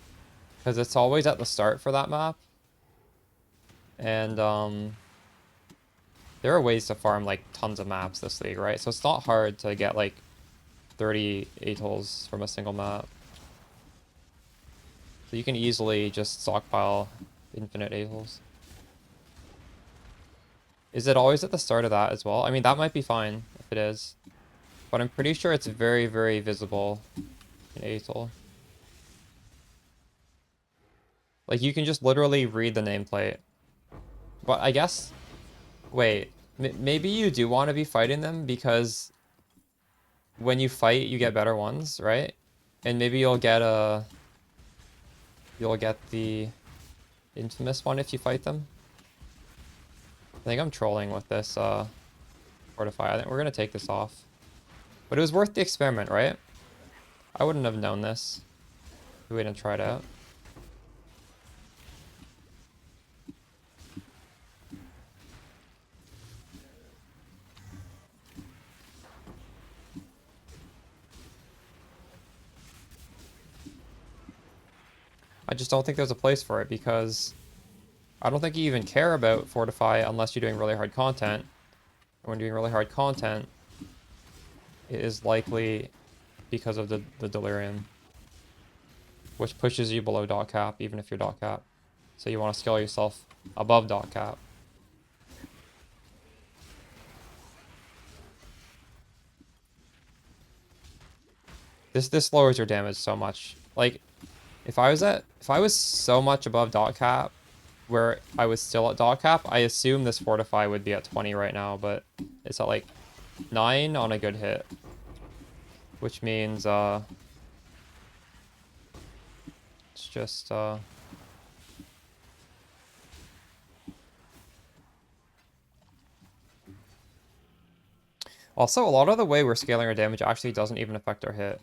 Because it's always at the start for that map. And there are ways to farm like tons of maps this league, right? So it's not hard to get like 30 atolls from a single map. So you can easily just stockpile infinite atolls. Is it always at the start of that as well? I mean, that might be fine if it is. But I'm pretty sure it's very, very visible in atoll. Like, you can just literally read the nameplate. But I guess... Wait, maybe you do want to be fighting them because when you fight, you get better ones, right? And maybe you'll get the infamous one if you fight them. I think I'm trolling with this fortify. I think we're gonna take this off. But it was worth the experiment, right? I wouldn't have known this if we hadn't tried out. I just don't think there's a place for it because I don't think you even care about fortify unless you're doing really hard content. And when doing really hard content, it is likely because of the delirium, which pushes you below dot cap even if you're dot cap. So you want to scale yourself above dot cap. This lowers your damage so much. Like if I was so much above dot cap where I was still at dot cap, I assume this fortify would be at 20 right now, but it's at like 9 on a good hit. Which means it's just also a lot of the way we're scaling our damage actually doesn't even affect our hit.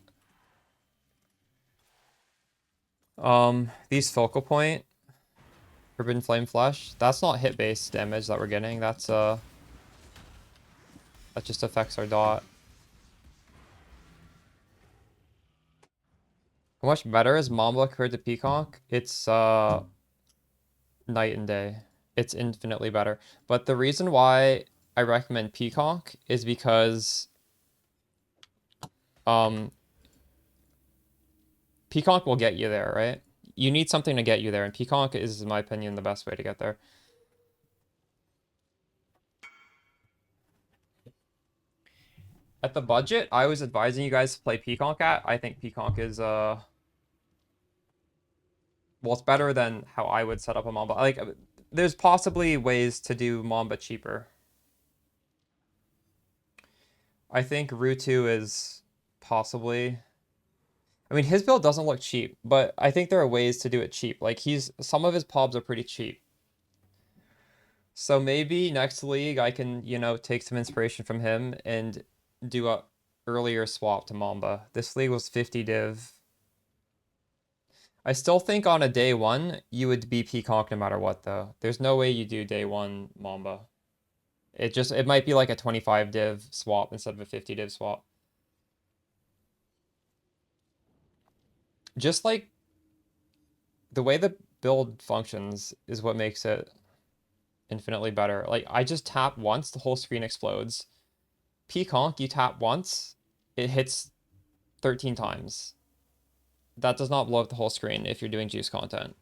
These focal point Forbidden Flame Flesh, that's not hit based damage that we're getting, that's that just affects our dot. How much better is Mamba compared to Peacock? It's night and day. It's infinitely better. But the reason why I recommend Peacock is because Peacock will get you there, right? You need something to get you there, and Peacock is, in my opinion, the best way to get there. At the budget I was advising you guys to play Peacock at, I think Peacock is well, it's better than how I would set up a Mamba. Like, there's possibly ways to do Mamba cheaper. I think Rutu is possibly... I mean, his build doesn't look cheap, but I think there are ways to do it cheap. Like, some of his pobs are pretty cheap. So maybe next league I can, you know, take some inspiration from him and do a earlier swap to Mamba. This league was 50 div. I still think on a day one, you would be Peacock no matter what, though. There's no way you do day one Mamba. It might be like a 25 div swap instead of a 50 div swap. Just like the way the build functions is what makes it infinitely better. Like, I just tap once, the whole screen explodes. Peacock, you tap once, it hits 13 times. That does not blow up the whole screen if you're doing juice content.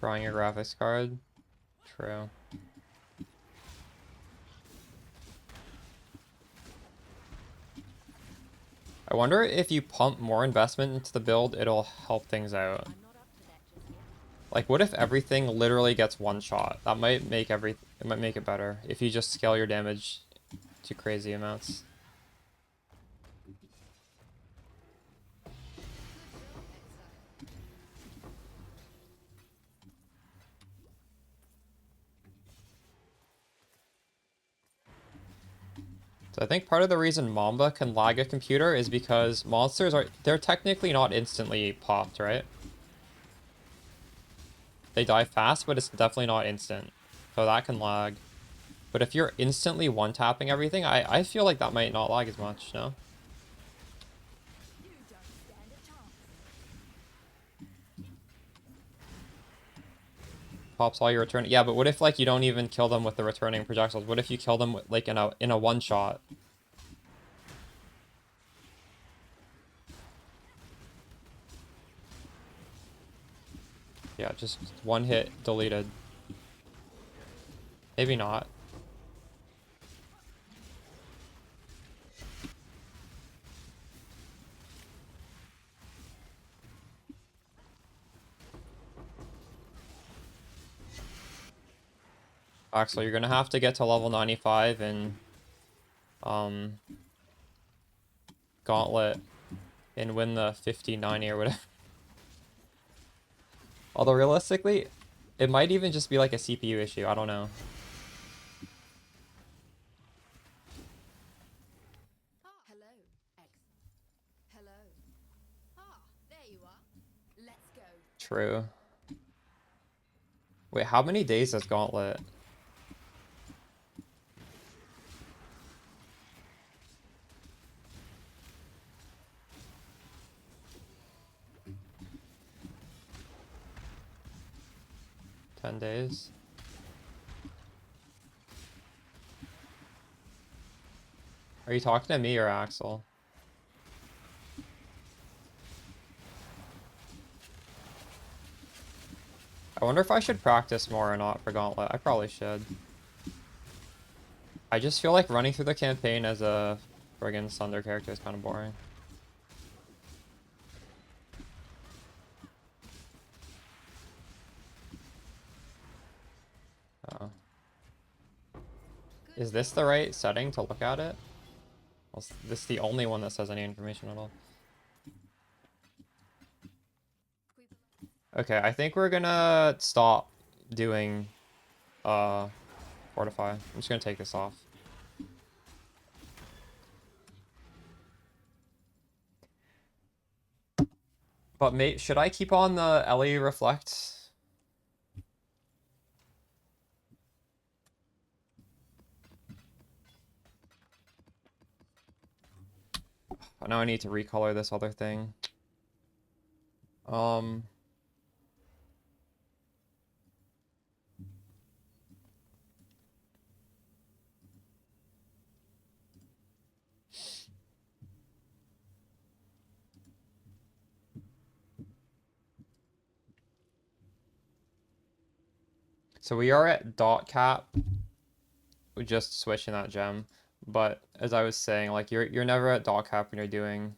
Drawing your graphics card. True. I wonder if you pump more investment into the build, it'll help things out. I'm not up to that just yet. Like, what if everything literally gets one shot? That might make it might make it better if you just scale your damage to crazy amounts. So I think part of the reason Mamba can lag a computer is because monsters they're technically not instantly popped, right? They die fast, but it's definitely not instant. So that can lag. But if you're instantly one-tapping everything, I feel like that might not lag as much, no? You don't stand a chance. Pops all your return. Yeah, but what if like you don't even kill them with the returning projectiles? What if you kill them with, like in a one shot? Yeah, just one hit deleted. Maybe not. Axel, you're gonna have to get to level 95 and Gauntlet and win the 50-90 or whatever. Although realistically, it might even just be like a CPU issue. I don't know. Ah, hello. Excellent. Hello. Ah, there you are. Let's go. True. Wait, how many days is Gauntlet? Ten days? Are you talking to me or Axel? I wonder if I should practice more or not for Gauntlet. I probably should. I just feel like running through the campaign as a friggin' Thunder character is kind of boring. Oh. Is this the right setting to look at it? Well, this is the only one that says any information at all. Okay, I think we're gonna stop doing Fortify. I'm just gonna take this off. But mate, should I keep on the Ellie Reflect? Now I need to recolor this other thing. 'So we are at dot cap. We just switching that gem. But as I was saying, like you're never at dot cap when you're doing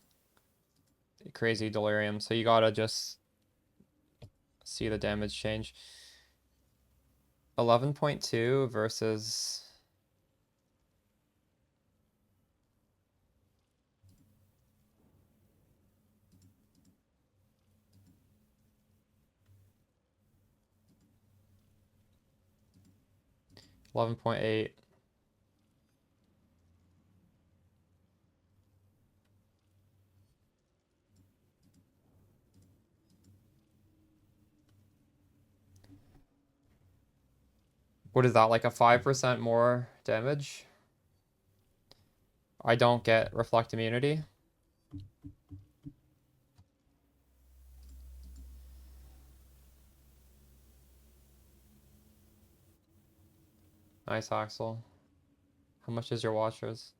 crazy delirium, so you gotta just see the damage change. 11.2 versus 11.8. What is that, like a 5% more damage? I don't get reflect immunity. Nice, Axel. How much is your watchers?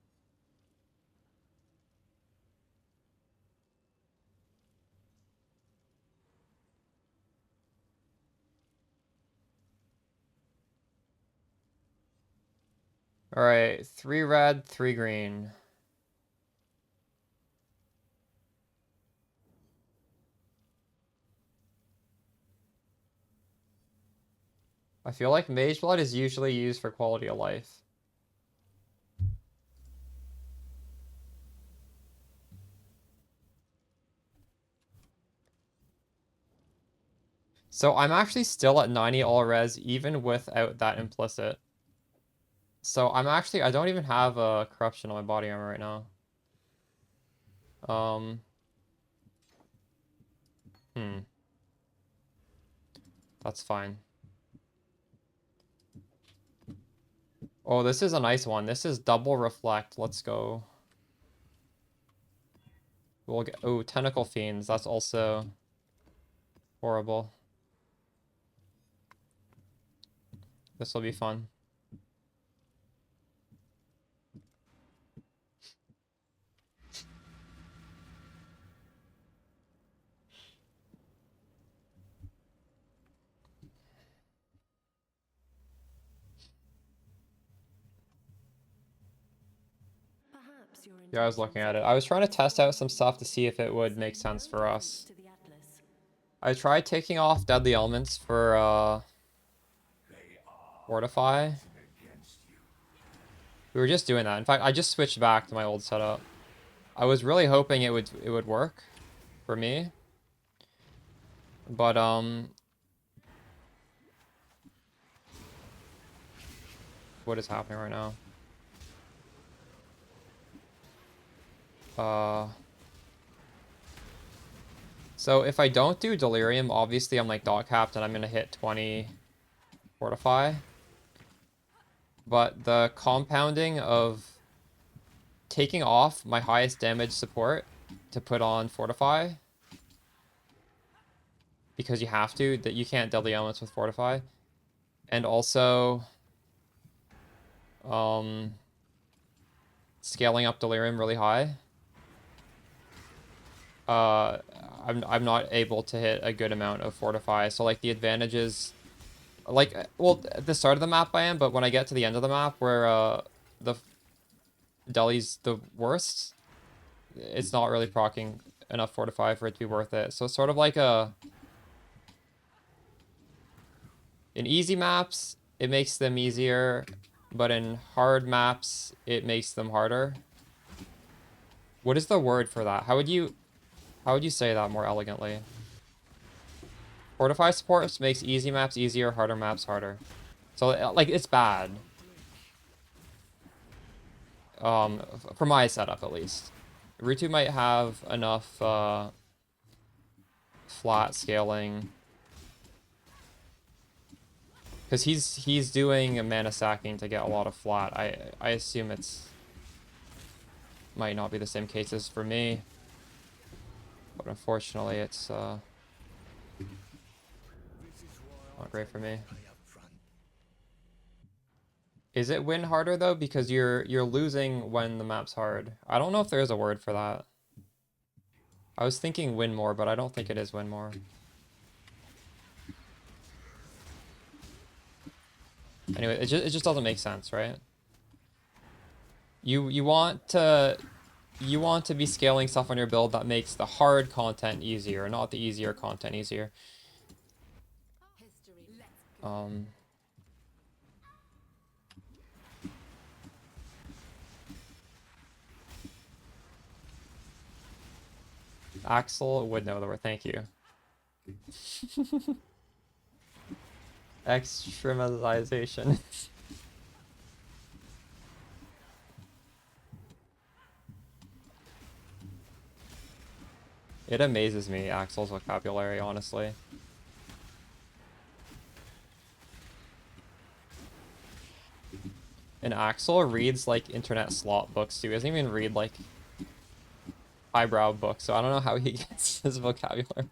Alright, 3 red, 3 green. I feel like Mage Blood is usually used for quality of life. So I'm actually still at 90 all res even without that implicit. So I don't even have a corruption on my body armor right now. Hmm. That's fine. Oh, this is a nice one. This is double reflect. Let's go. We'll get, oh, tentacle fiends. That's also horrible. This will be fun. Perhaps your Yeah, I was looking at it. intentions I was trying to test out some are stuff to see if it would make no sense for thanks us. to the Atlas. I tried taking off deadly elements for They are fortify. against you. We were just doing that. In fact, I just switched back to my old setup. I was really hoping it would work for me. But what is happening right now? So if I don't do delirium, obviously I'm like dot capped and I'm gonna hit 20 fortify. But the compounding of taking off my highest damage support to put on fortify, because you have to, that you can't deadly elements with fortify, and also scaling up delirium really high. I'm not able to hit a good amount of fortify. So like the advantages, like, well, at the start of the map I am, but when I get to the end of the map where the deli's the worst, it's not really proccing enough fortify for it to be worth it. So it's sort of like in easy maps, it makes them easier, but in hard maps, it makes them harder. What is the word for that? How would you say that more elegantly? Fortify support makes easy maps easier, harder maps harder. So like it's bad. For my setup at least. Ritu might have enough flat scaling. Because he's doing a mana sacking to get a lot of flat. I assume it's might not be the same cases for me. But unfortunately it's not great for me. Is it win harder though? Because you're losing when the map's hard. I don't know if there is a word for that. I was thinking win more, but I don't think it is win more. Anyway, it just doesn't make sense, right? You want to be scaling stuff on your build that makes the hard content easier, not the easier content easier. Axel would know the word. Thank you. Extremization. It amazes me, Axel's vocabulary, honestly. And Axel reads like internet slot books too. He doesn't even read like highbrow books, so I don't know how he gets his vocabulary.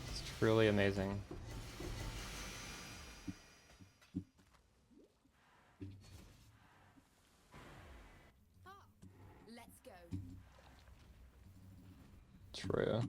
It's truly amazing. Let's go. True.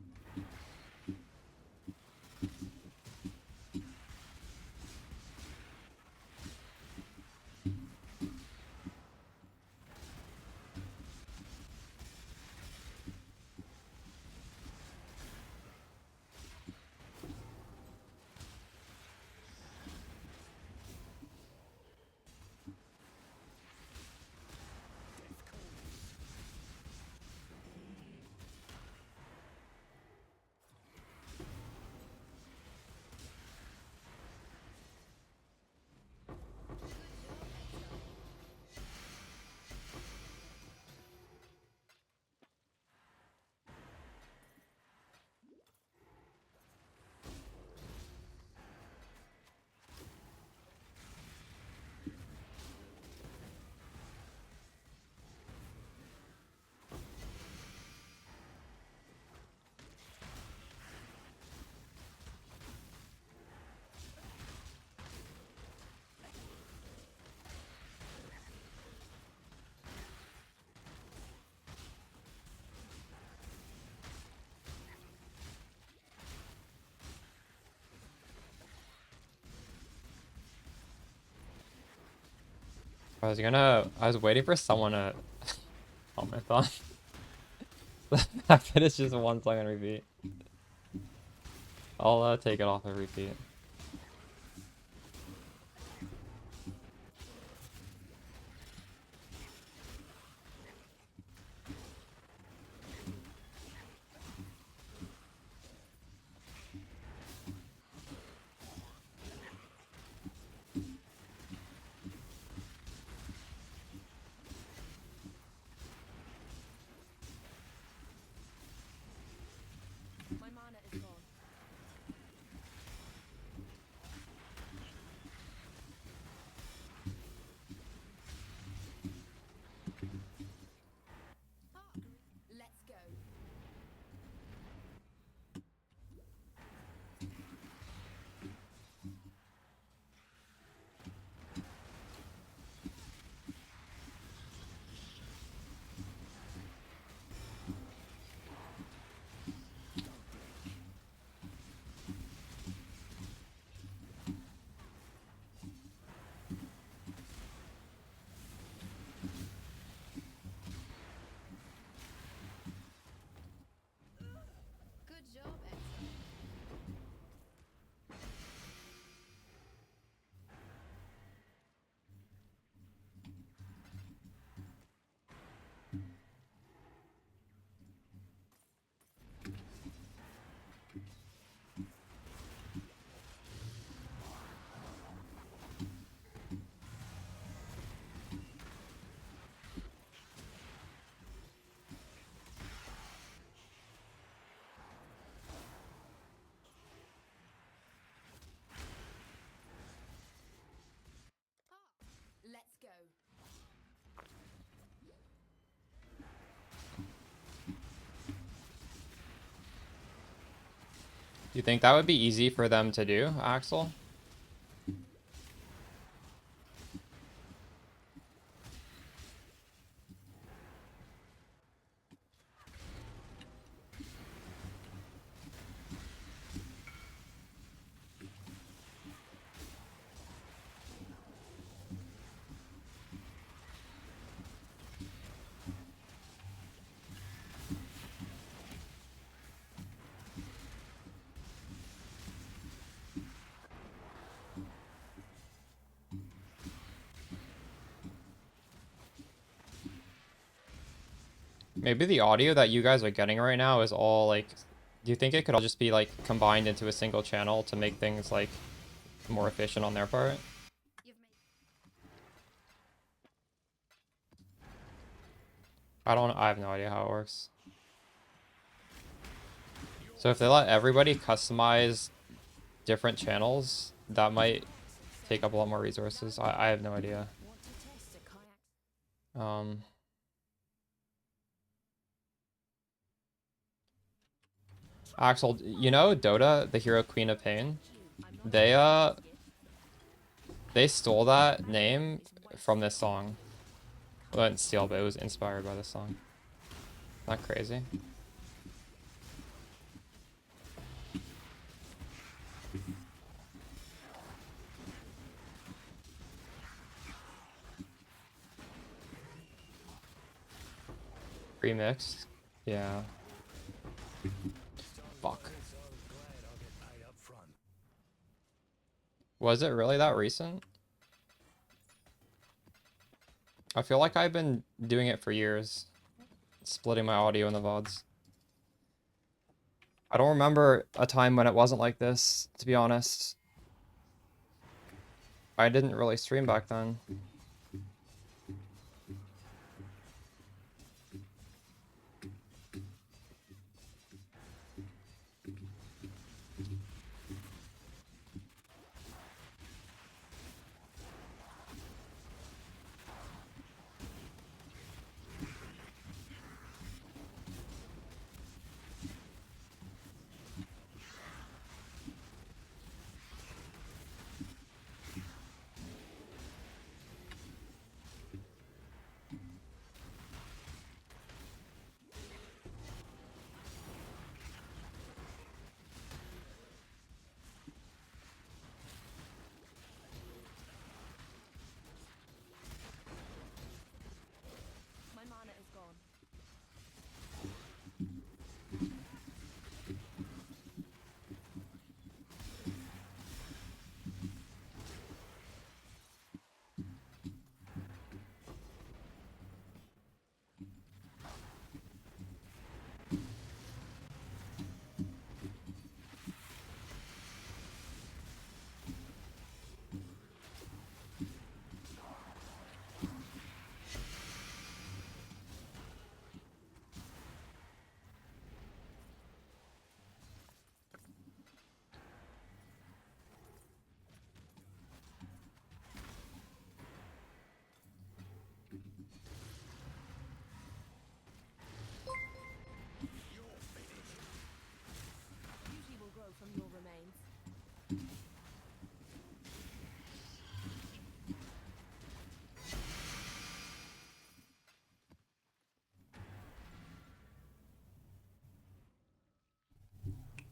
I was waiting for someone to comment on the fact that it's just 1 second repeat. I'll take it off a repeat. My mana is gone. Let's go. Good job, Exo. Let's go. You think that would be easy for them to do, Axel? Maybe the audio that you guys are getting right now is all like, do you think it could all just be like combined into a single channel to make things like more efficient on their part? You've made I have no idea how it works. So if they let everybody customize different channels, that might take up a lot more resources. I have no idea. want to test a kayak. Axel, you know Dota, the hero Queen of Pain? They stole that name from this song. Well, didn't steal, but it was inspired by this song. Not crazy. Remixed? Yeah. Fuck. Was it really that recent? I feel like I've been doing it for years. Splitting my audio in the VODs. I don't remember a time when it wasn't like this, to be honest. I didn't really stream back then.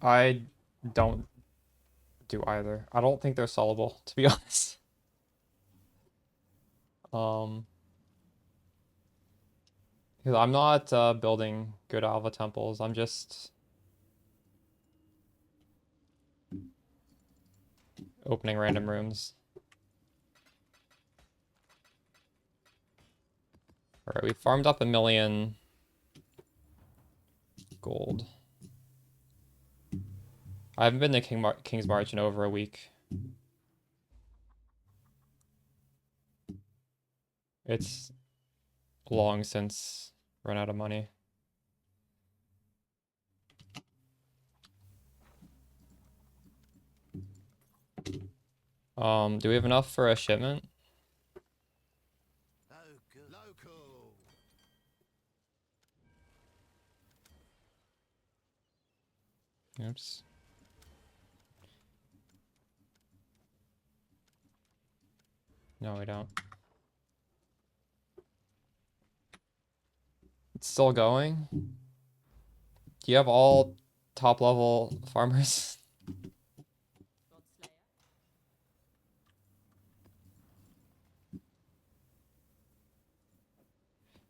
I don't do either. I don't think they're sellable, to be honest. Because I'm not building good alpha temples. I'm just opening random rooms. Alright, we farmed up 1,000,000 gold. I haven't been to King's March in over a week. It's long since run out of money. Do we have enough for a shipment? Local. Oops. No, we don't. It's still going? Do you have all top level farmers?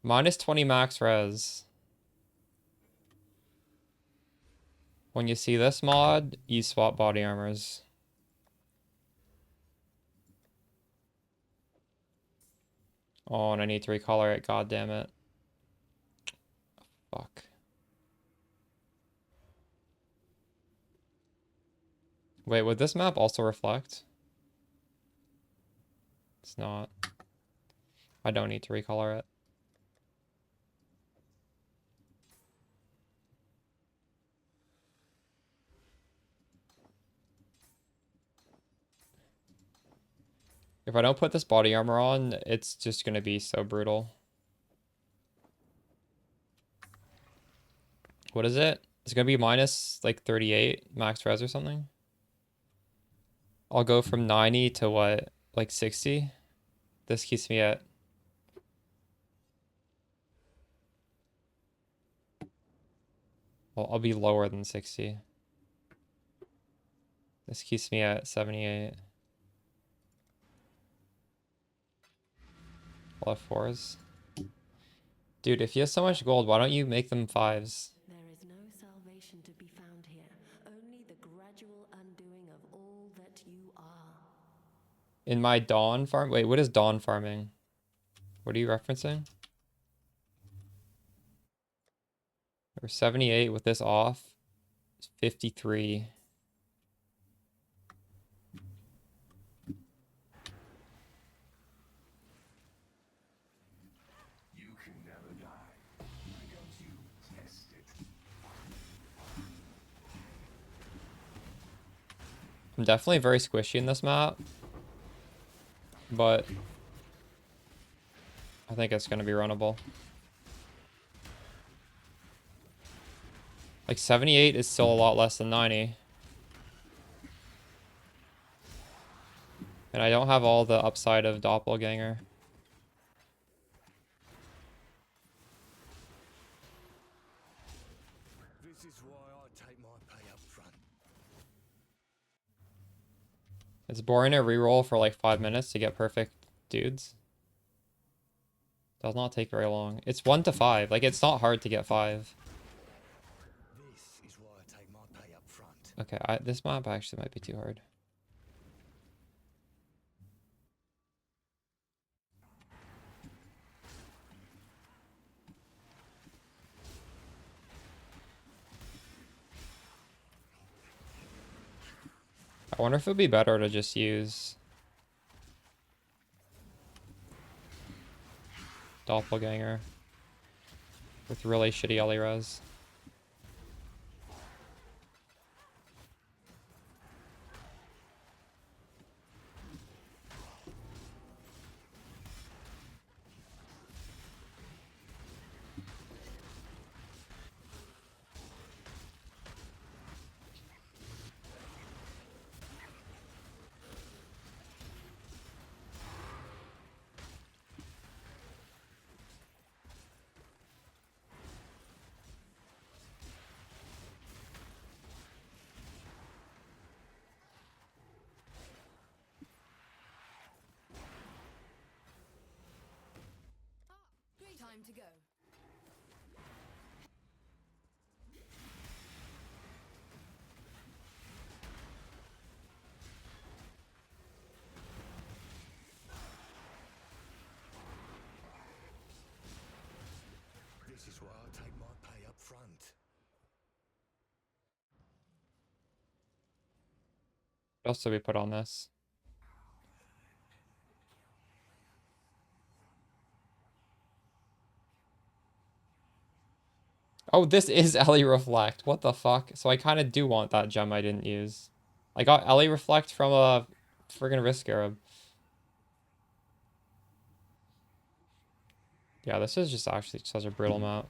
Minus 20 max res. When you see this mod, you swap body armors. Oh, and I need to recolor it, god damn it. Fuck. Wait, would this map also reflect? It's not. I don't need to recolor it. If I don't put this body armor on, it's just gonna be so brutal. What is it? It's gonna be minus like 38 max res or something. I'll go from 90 to what? Like 60? This keeps me at... Well, I'll be lower than 60. This keeps me at 78. I'll have 4s. Dude, if you have so much gold, why don't you make them 5s? There is no salvation to be found here, only the gradual undoing of all that you are. In my Dawn farm? Wait, what is Dawn farming? What are you referencing? We're 78 with this off. 53. You can never die. Why don't you test it? I'm definitely very squishy in this map. But I think it's going to be runnable. Like 78 is still a lot less than 90. And I don't have all the upside of Doppelganger. This is why I take my pay up front. It's boring to reroll for like 5 minutes to get perfect dudes. Does not take very long. It's 1 to 5. Like, it's not hard to get 5. This is why I take my pay up front. Okay, this map actually might be too hard. I wonder if it would be better to just use Doppelganger with really shitty Ellie res. Time to go. This is why I take my pay up front. What else did we put on this? Oh, this is Ellie Reflect. What the fuck? So I kind of do want that gem I didn't use. I got Ellie Reflect from a friggin' Risk Arab. Yeah, this is just actually such a brittle map.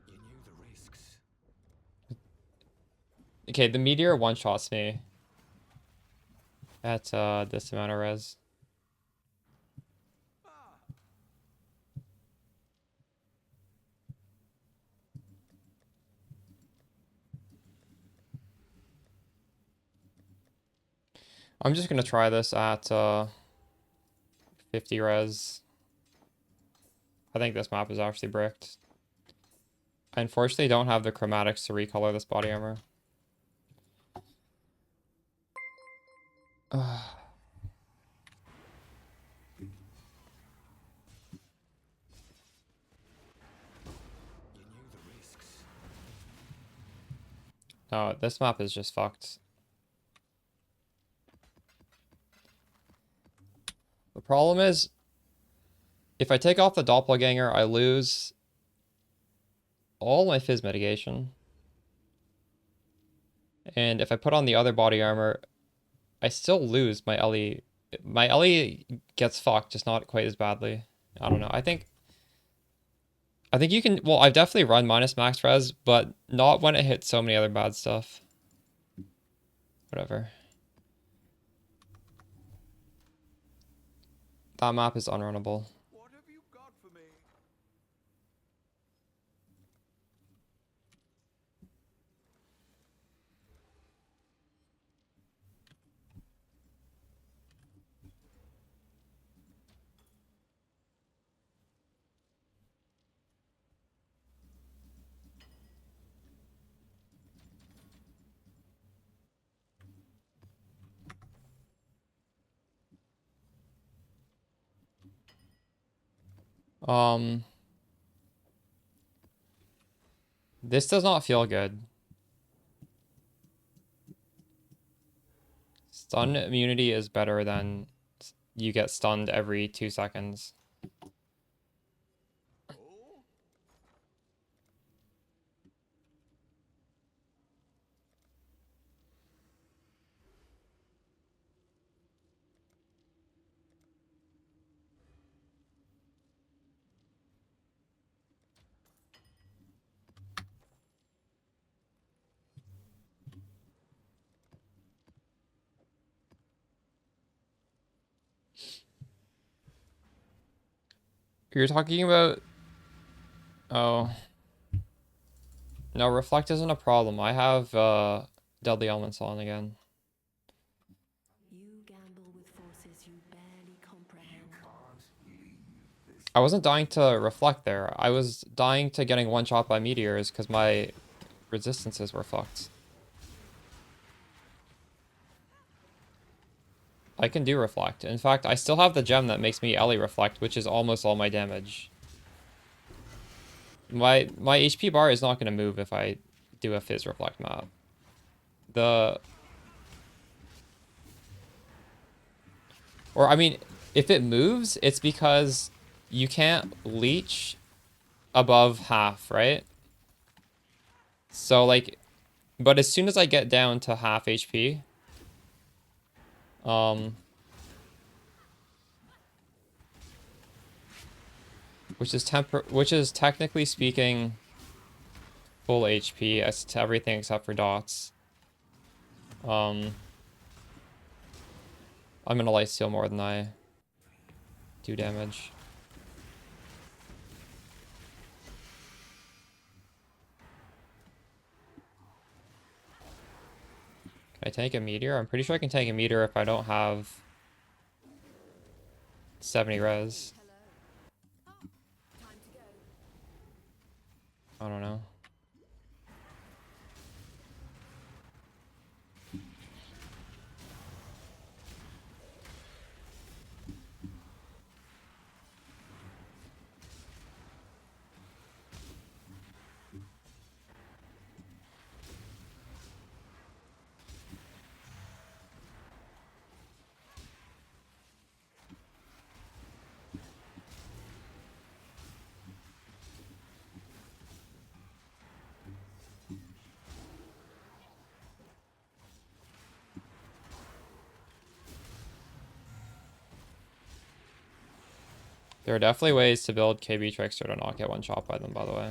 You knew the risks. Okay, the meteor one-shots me at this amount of res. I'm just gonna try this at 50 res. I think this map is actually bricked. I unfortunately don't have the chromatics to recolor this body armor. You knew the risks. No, this map is just fucked. The problem is, if I take off the doppelganger, I lose all my fizz mitigation. And if I put on the other body armor, I still lose my Ellie. My Ellie gets fucked, just not quite as badly. I don't know. I think you can. Well, I've definitely run minus max res, but not when it hits so many other bad stuff. Whatever. That map is unrunnable. What have you got for me? This does not feel good. Stun immunity is better than you get stunned every 2 seconds. Oh? You're talking about... Oh. No, Reflect isn't a problem. I have Deadly Elements on again. You gamble with forces you barely comprehend. I wasn't dying to Reflect there. I was dying to getting one shot by meteors because my resistances were fucked. I can do Reflect. In fact, I still have the gem that makes me Ellie Reflect, which is almost all my damage. My HP bar is not going to move if I do a Fizz Reflect map. Or, I mean, if it moves, it's because you can't leech above half, right? So, like, but as soon as I get down to half HP, which is technically speaking full HP as to everything except for dots. I'm gonna light steal more than I do damage. Can I tank a meteor? I'm pretty sure I can tank a meteor if I don't have 70 res. I don't know. There are definitely ways to build KB Trickster to not get one shot by them, by the way.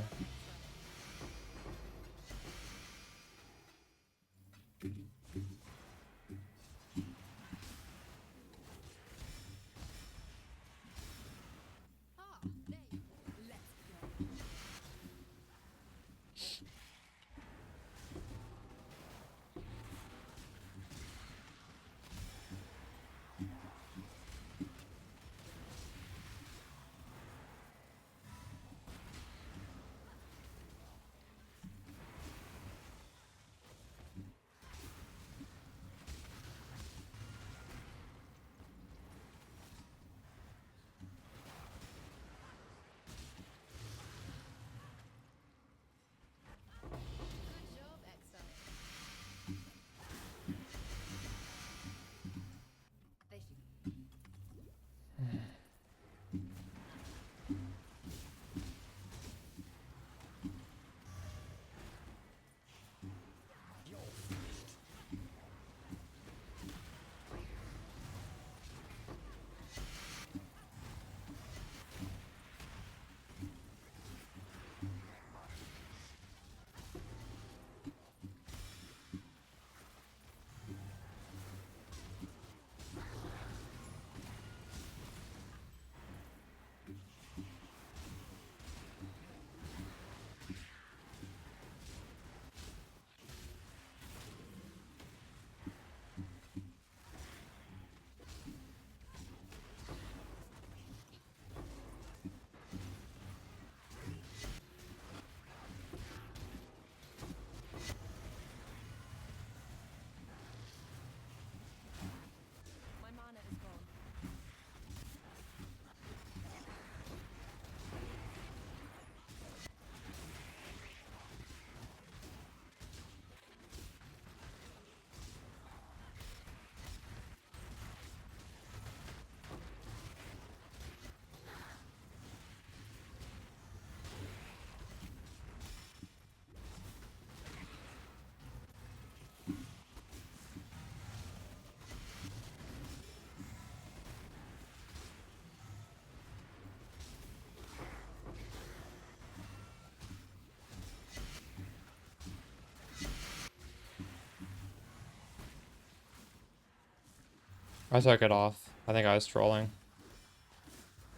I took it off. I think I was trolling.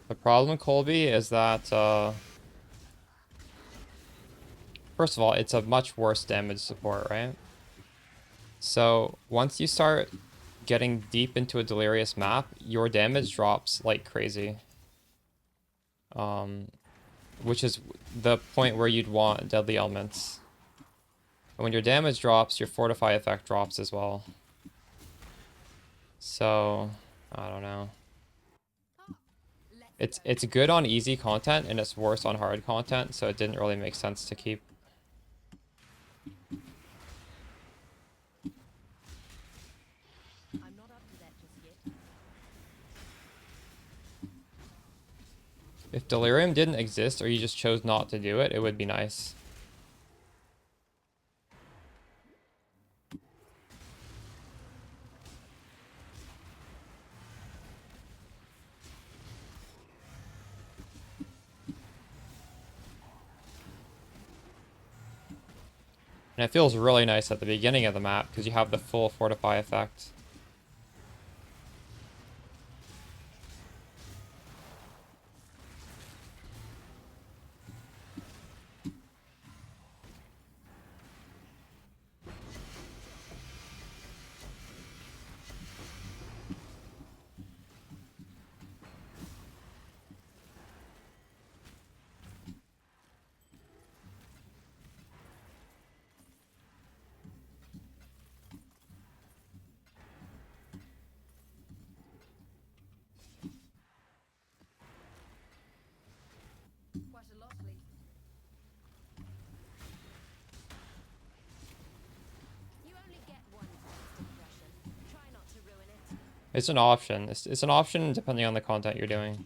The problem with Colby is that, first of all, it's a much worse damage support, right? So once you start getting deep into a delirious map, your damage drops like crazy. Which is the point where you'd want deadly elements. And when your damage drops, your fortify effect drops as well. So, I don't know. It's good on easy content and it's worse on hard content, so it didn't really make sense to keep. I'm not up to that just yet. If Delirium didn't exist or you just chose not to do it, it would be nice. And it feels really nice at the beginning of the map because you have the full fortify effect. It's an option. It's an option depending on the content you're doing.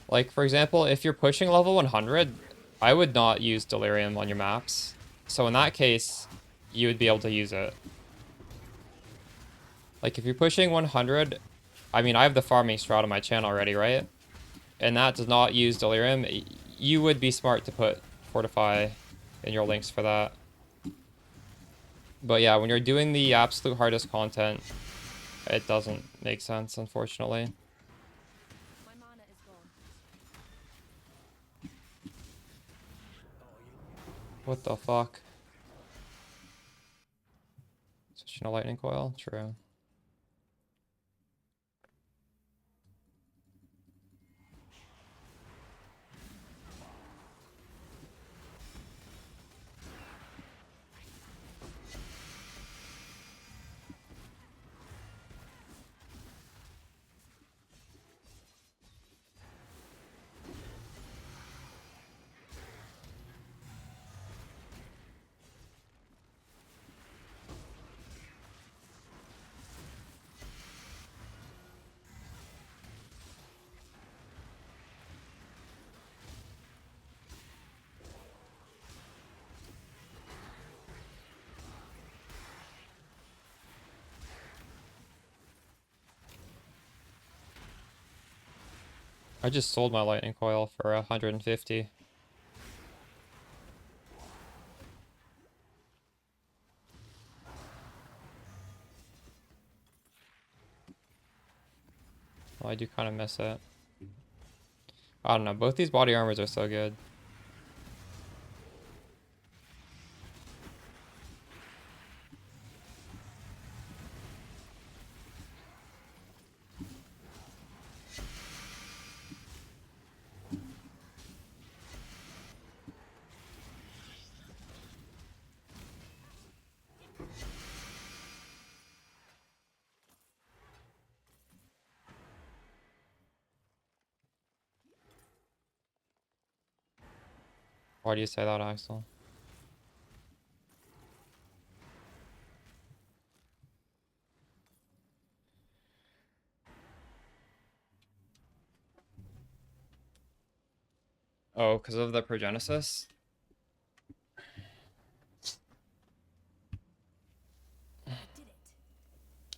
Like, for example, if you're pushing level 100, I would not use Delirium on your maps. So in that case, you would be able to use it. Like, if you're pushing 100, I mean, I have the farming strat on my channel already, right? And that does not use Delirium. You would be smart to put Fortify in your links for that. But yeah, when you're doing the absolute hardest content, it doesn't make sense, unfortunately. My mana is gone. What the fuck? Switching a lightning coil? True. I just sold my lightning coil for 150. Well, I do kind of miss it. I don't know. Both these body armors are so good. Why do you say that, Axel? Oh, because of the progenesis? I did it.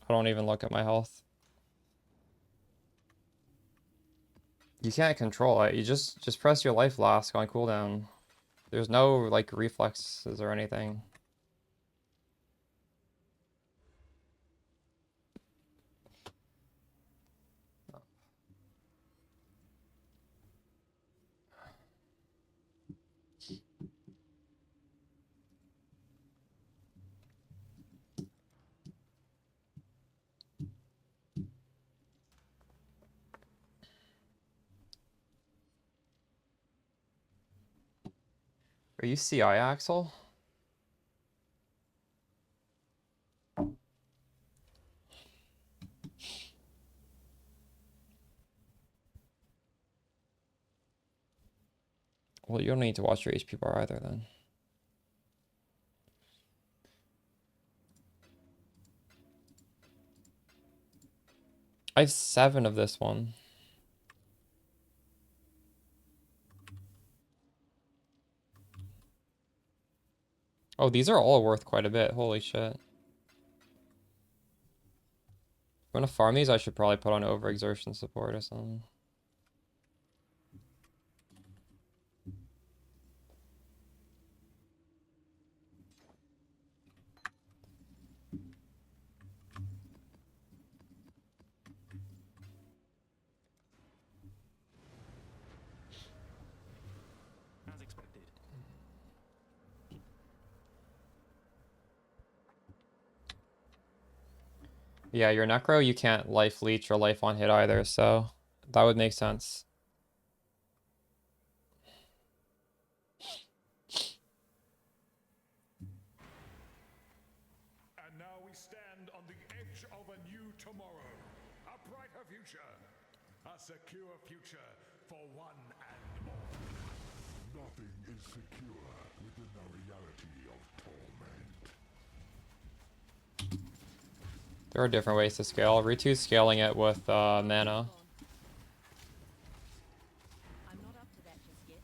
I don't even look at my health. You can't control it. You just press your life flask on cooldown. There's no like reflexes or anything. Are you CI, Axel? Well, you don't need to watch your HP bar either then. I have 7 of this one. Oh, these are all worth quite a bit. Holy shit. If I'm gonna farm these, I should probably put on overexertion support or something. As expected. Yeah, your Necro, you can't life leech or life on hit either, so that would make sense. And now we stand on the edge of a new tomorrow. A brighter future. A secure future for one and all. Nothing is secure within the reality of torment. There are different ways to scale. Ritu's scaling it with mana. I'm not up to that just yet.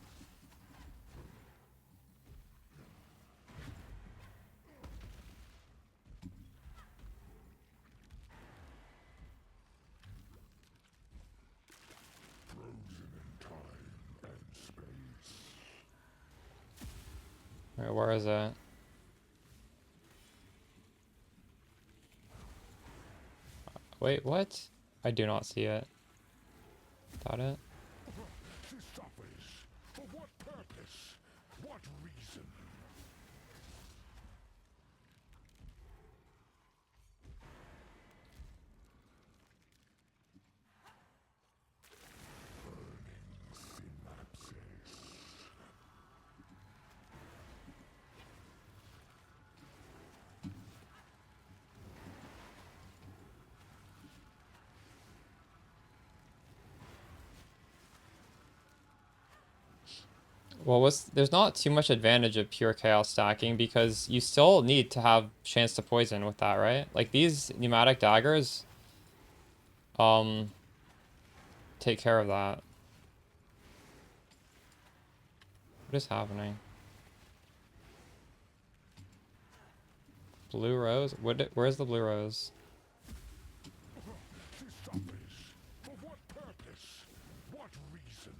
Frozen in time and space. Wait, where is it? Wait, what? I do not see it. Got it? This suffers. For what purpose? What reason? Well, there's not too much advantage of pure chaos stacking because you still need to have chance to poison with that, right? Like these pneumatic daggers, take care of that. What is happening? Blue rose? Where's the blue rose? This suffers. For what purpose? What reason?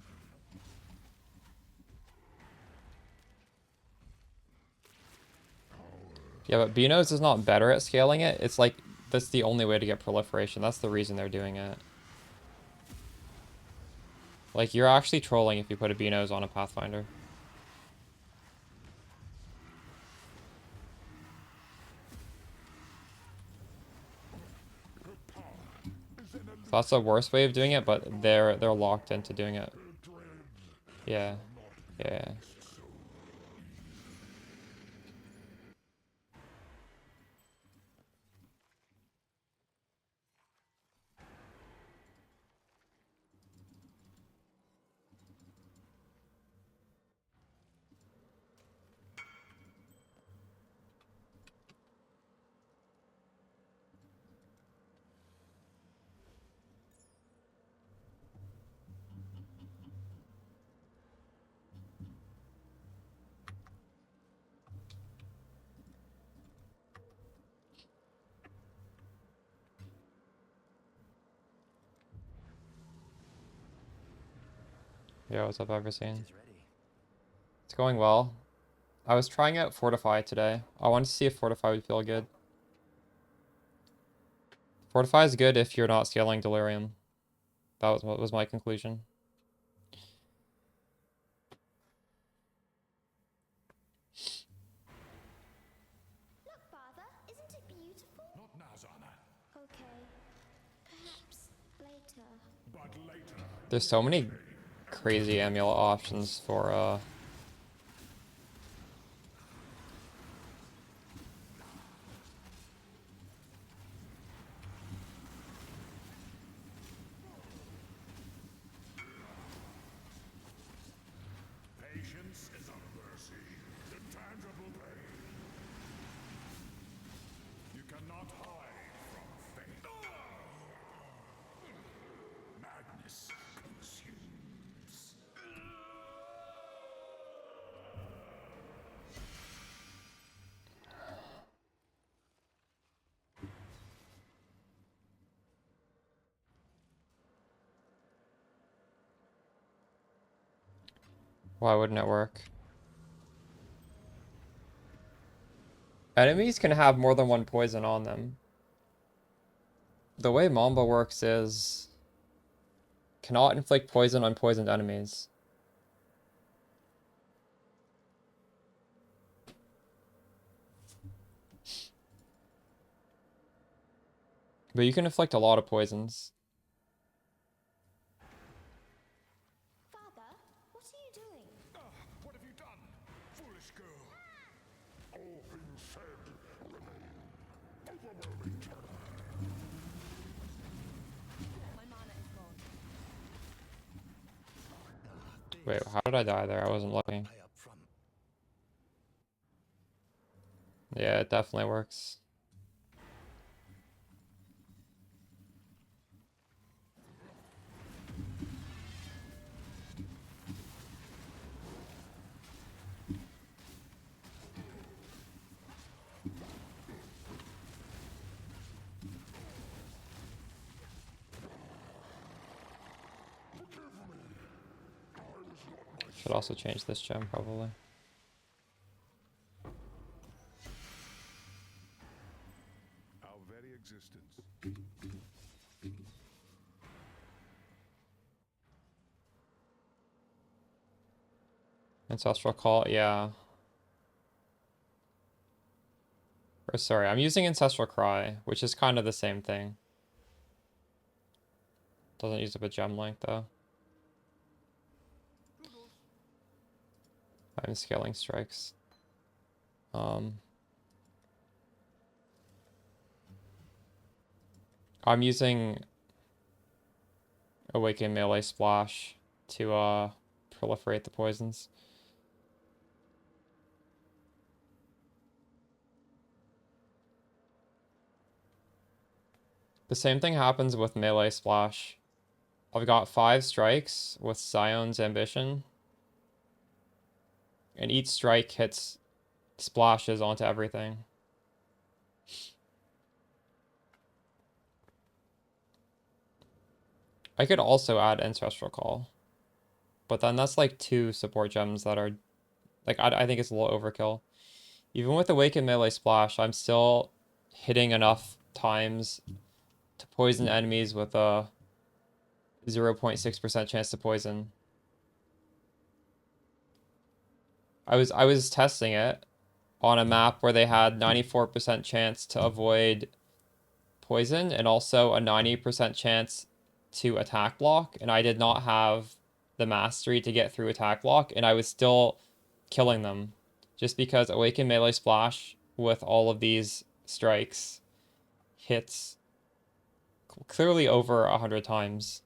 Yeah, but Beano's is not better at scaling it. It's like, that's the only way to get proliferation. That's the reason they're doing it. Like, you're actually trolling if you put a Beano's on a Pathfinder. So that's the worst way of doing it, but they're locked into doing it. Yeah. Yeah. Yeah, what's up, everything? It's going well. I was trying out Fortify today. I wanted to see if Fortify would feel good. Fortify is good if you're not scaling Delirium. That was what was my conclusion. Look, Father, isn't it beautiful? Not now, Zana. Okay, perhaps later. But later. There's so many crazy amulet options for Patience is a mercy. Intangible pain. You cannot hide from fate. Madness consumes. why wouldn't it work? Enemies can have more than one poison on them. The way Mamba works is cannot inflict poison on poisoned enemies. But you can inflict a lot of poisons. Father, what are you doing? What have you done? Foolish girl. All things said remain. Overwhelming terror. My mana is gone. Wait, how did I die there? I wasn't looking. Pay up front. Yeah, it definitely works. Should also change this gem, probably. Our very existence. Ancestral Call, yeah. Or sorry, I'm using Ancestral Cry, which is kind of the same thing. Doesn't use up a gem link, though. I'm scaling strikes. I'm using Awaken Melee Splash to proliferate the poisons. The same thing happens with Melee Splash. I've got 5 strikes with Scion's Ambition. And each strike hits splashes onto everything. I could also add Ancestral Call. But then that's like 2 support gems that are... Like, I think it's a little overkill. Even with Awaken Melee Splash, I'm still hitting enough times to poison enemies with a 0.6% chance to poison. I was testing it on a map where they had 94% chance to avoid poison and also a 90% chance to attack block, and I did not have the mastery to get through attack block, and I was still killing them just because Awaken Melee Splash with all of these strikes hits clearly over 100 times.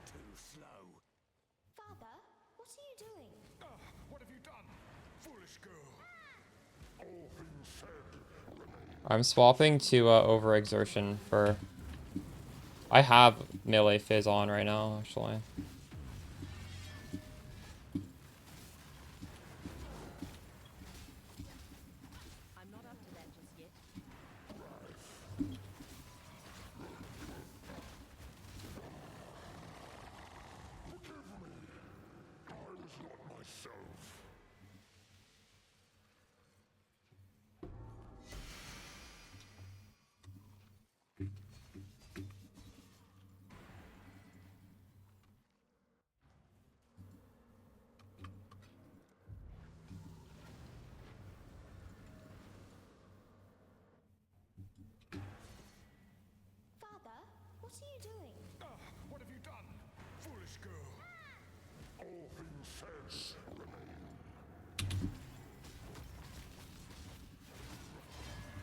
Too slow. Father, what are you doing? What have you done? Foolish girl. All things said remain. I'm swapping to Overexertion for... I have Melee Fizz on right now, actually. I'm not up to that just yet. I was not myself. Father, what are you doing? What have you done? Foolish girl. All things said remain.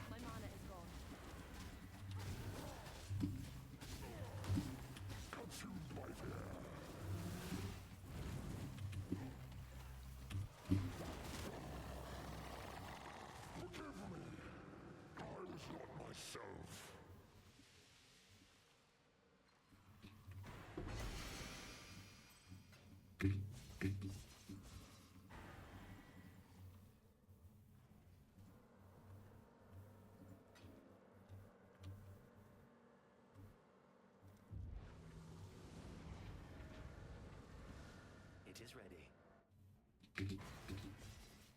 My mana is gone. Consumed by fear. Forgive me. I was not myself. It is ready.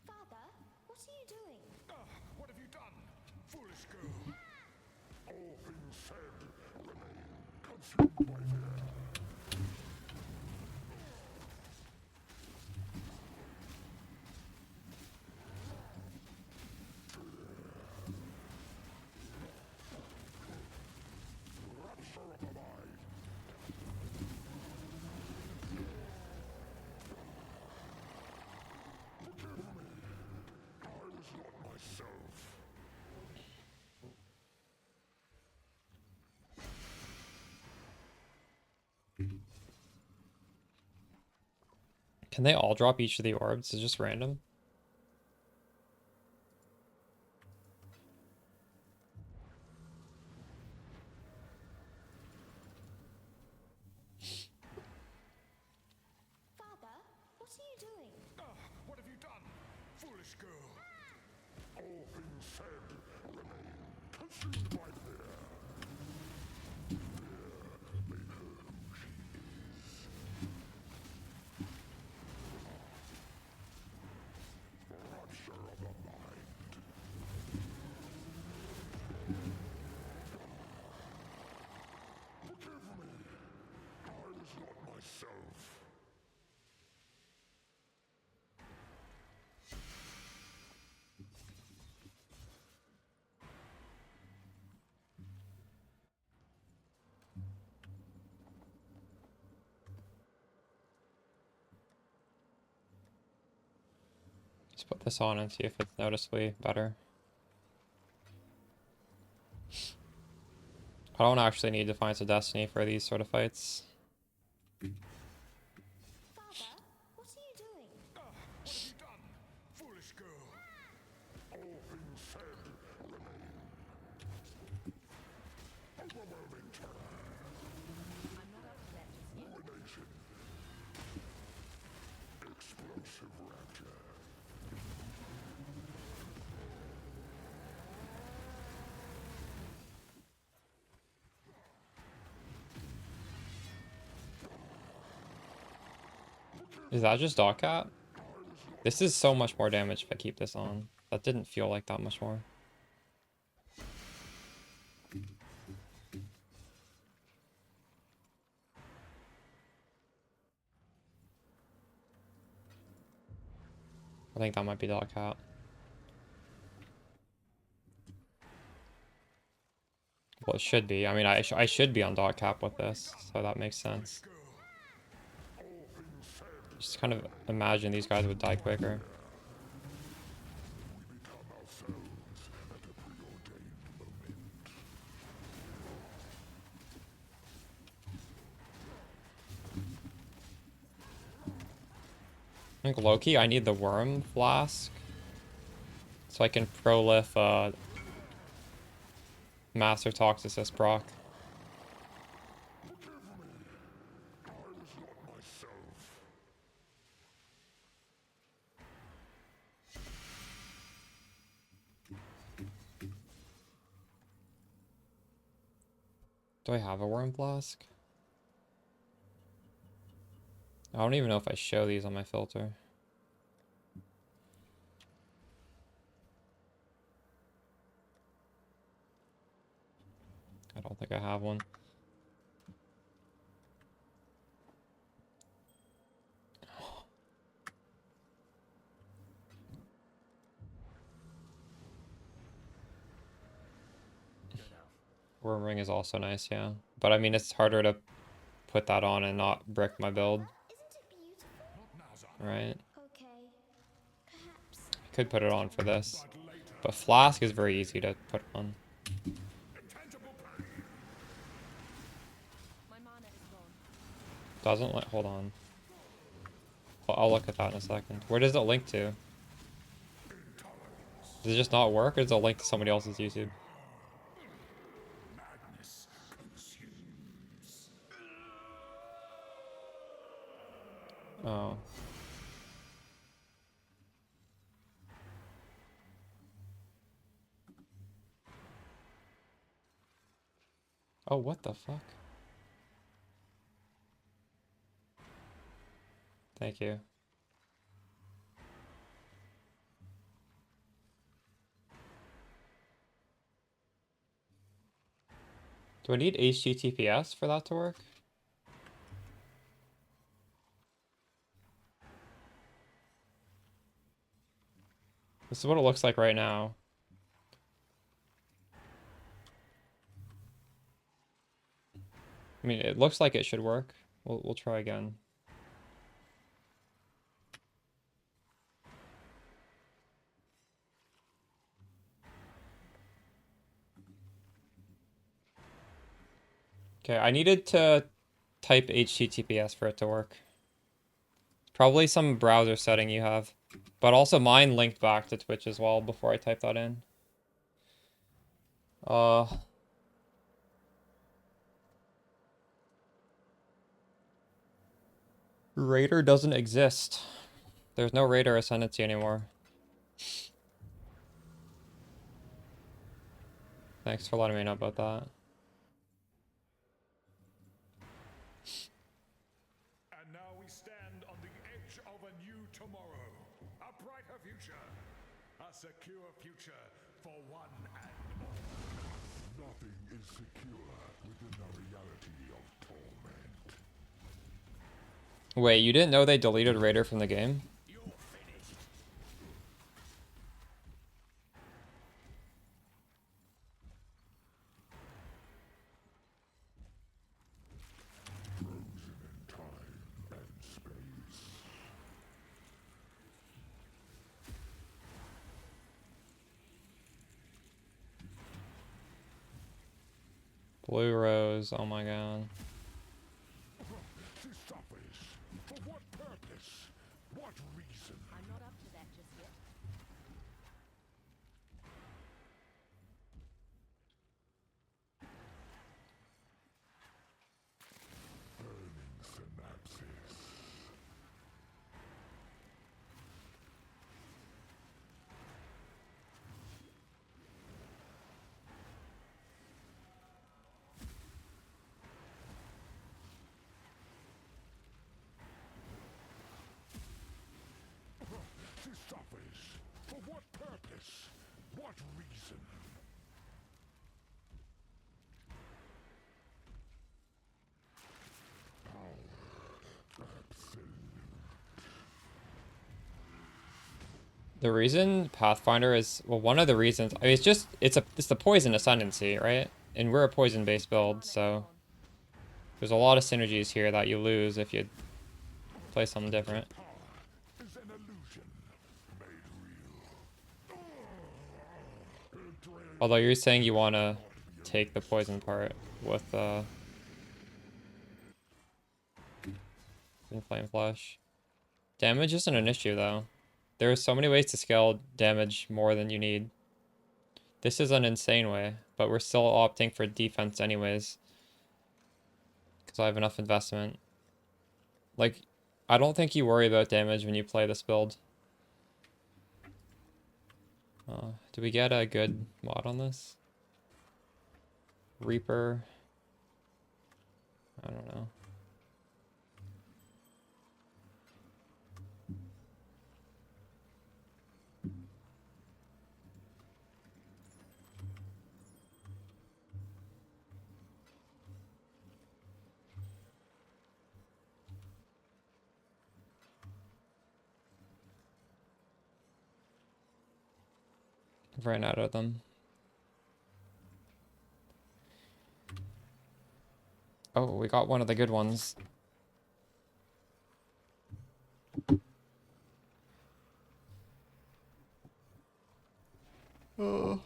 Father, what are you doing? What have you done? Foolish girl. All things said remain. Consumed by fear. Rapture of the mind. Can they all drop each of the orbs? It's just random. Father, what are you doing? What have you done, foolish girl? All things said remain consumed by fear. Rapture of the mind. Forgive me. I was not myself. Let's put this on and see if it's noticeably better. I don't actually need Defiance of Destiny for these sort of fights. Father, what are you doing? What have you done, foolish girl? All things said remain. Overwhelming terror. Ruination. Explosive rapture. Is that just dog cap? This is so much more damage if I keep this on. That didn't feel like that much more. I think that might be dog cap. Well, it should be. I mean, I should be on dog cap with this, so that makes sense. Just kind of imagine these guys would die quicker. We become ourselves at a preordained moment. I think Loki, I need the worm flask so I can prolif Master Toxicist proc. Forgive me. I was not myself. Do I have a worm flask? I don't even know if I show these on my filter. I don't think I have one. Worm ring is also nice, yeah. But I mean, it's harder to put that on and not brick my build, Isn't it beautiful? right? Okay. Perhaps. I could put it on for this. But flask is very easy to put on. Intangible pain. My mana is gone. Doesn't like, hold on. I'll look at that in a second. Where does it link to? Does it just not work, or does it link to somebody else's YouTube? Madness consumes. Oh. Oh, what the fuck? Thank you. Do I need HTTPS for that to work? This is what it looks like right now. I mean, it looks like it should work. We'll try again. Okay, I needed to type HTTPS for it to work. Probably some browser setting you have. But also mine linked back to Twitch as well before I type that in. Raider doesn't exist. There's no Raider Ascendancy anymore. Thanks for letting me know about that. And now we stand on the edge of a new tomorrow. A brighter future. A secure future for one and all. Nothing is secure within the reality of torment. Wait, you didn't know they deleted Raider from the game? You're finished. Frozen in time and space. Blue Rose, oh my god. She suffers. For what purpose? What reason? I'm not up to that just yet. Burning synapses. She suffers. For what purpose? What reason? The reason Pathfinder is, well, one of the reasons, I mean, it's the poison ascendancy, right? And we're a poison based build, so there's a lot of synergies here that you lose if you play something different. Power is an illusion made real. It drains Although you're saying you want to take the poison part with Flame Flash. Damage isn't an issue though. There are so many ways to scale damage more than you need. This is an insane way, but we're still opting for defense anyways. Because I have enough investment. Like, I don't think you worry about damage when you play this build. Do we get a good mod on this? Reaper. I don't know. I've ran out of them. Oh, we got one of the good ones. Oh.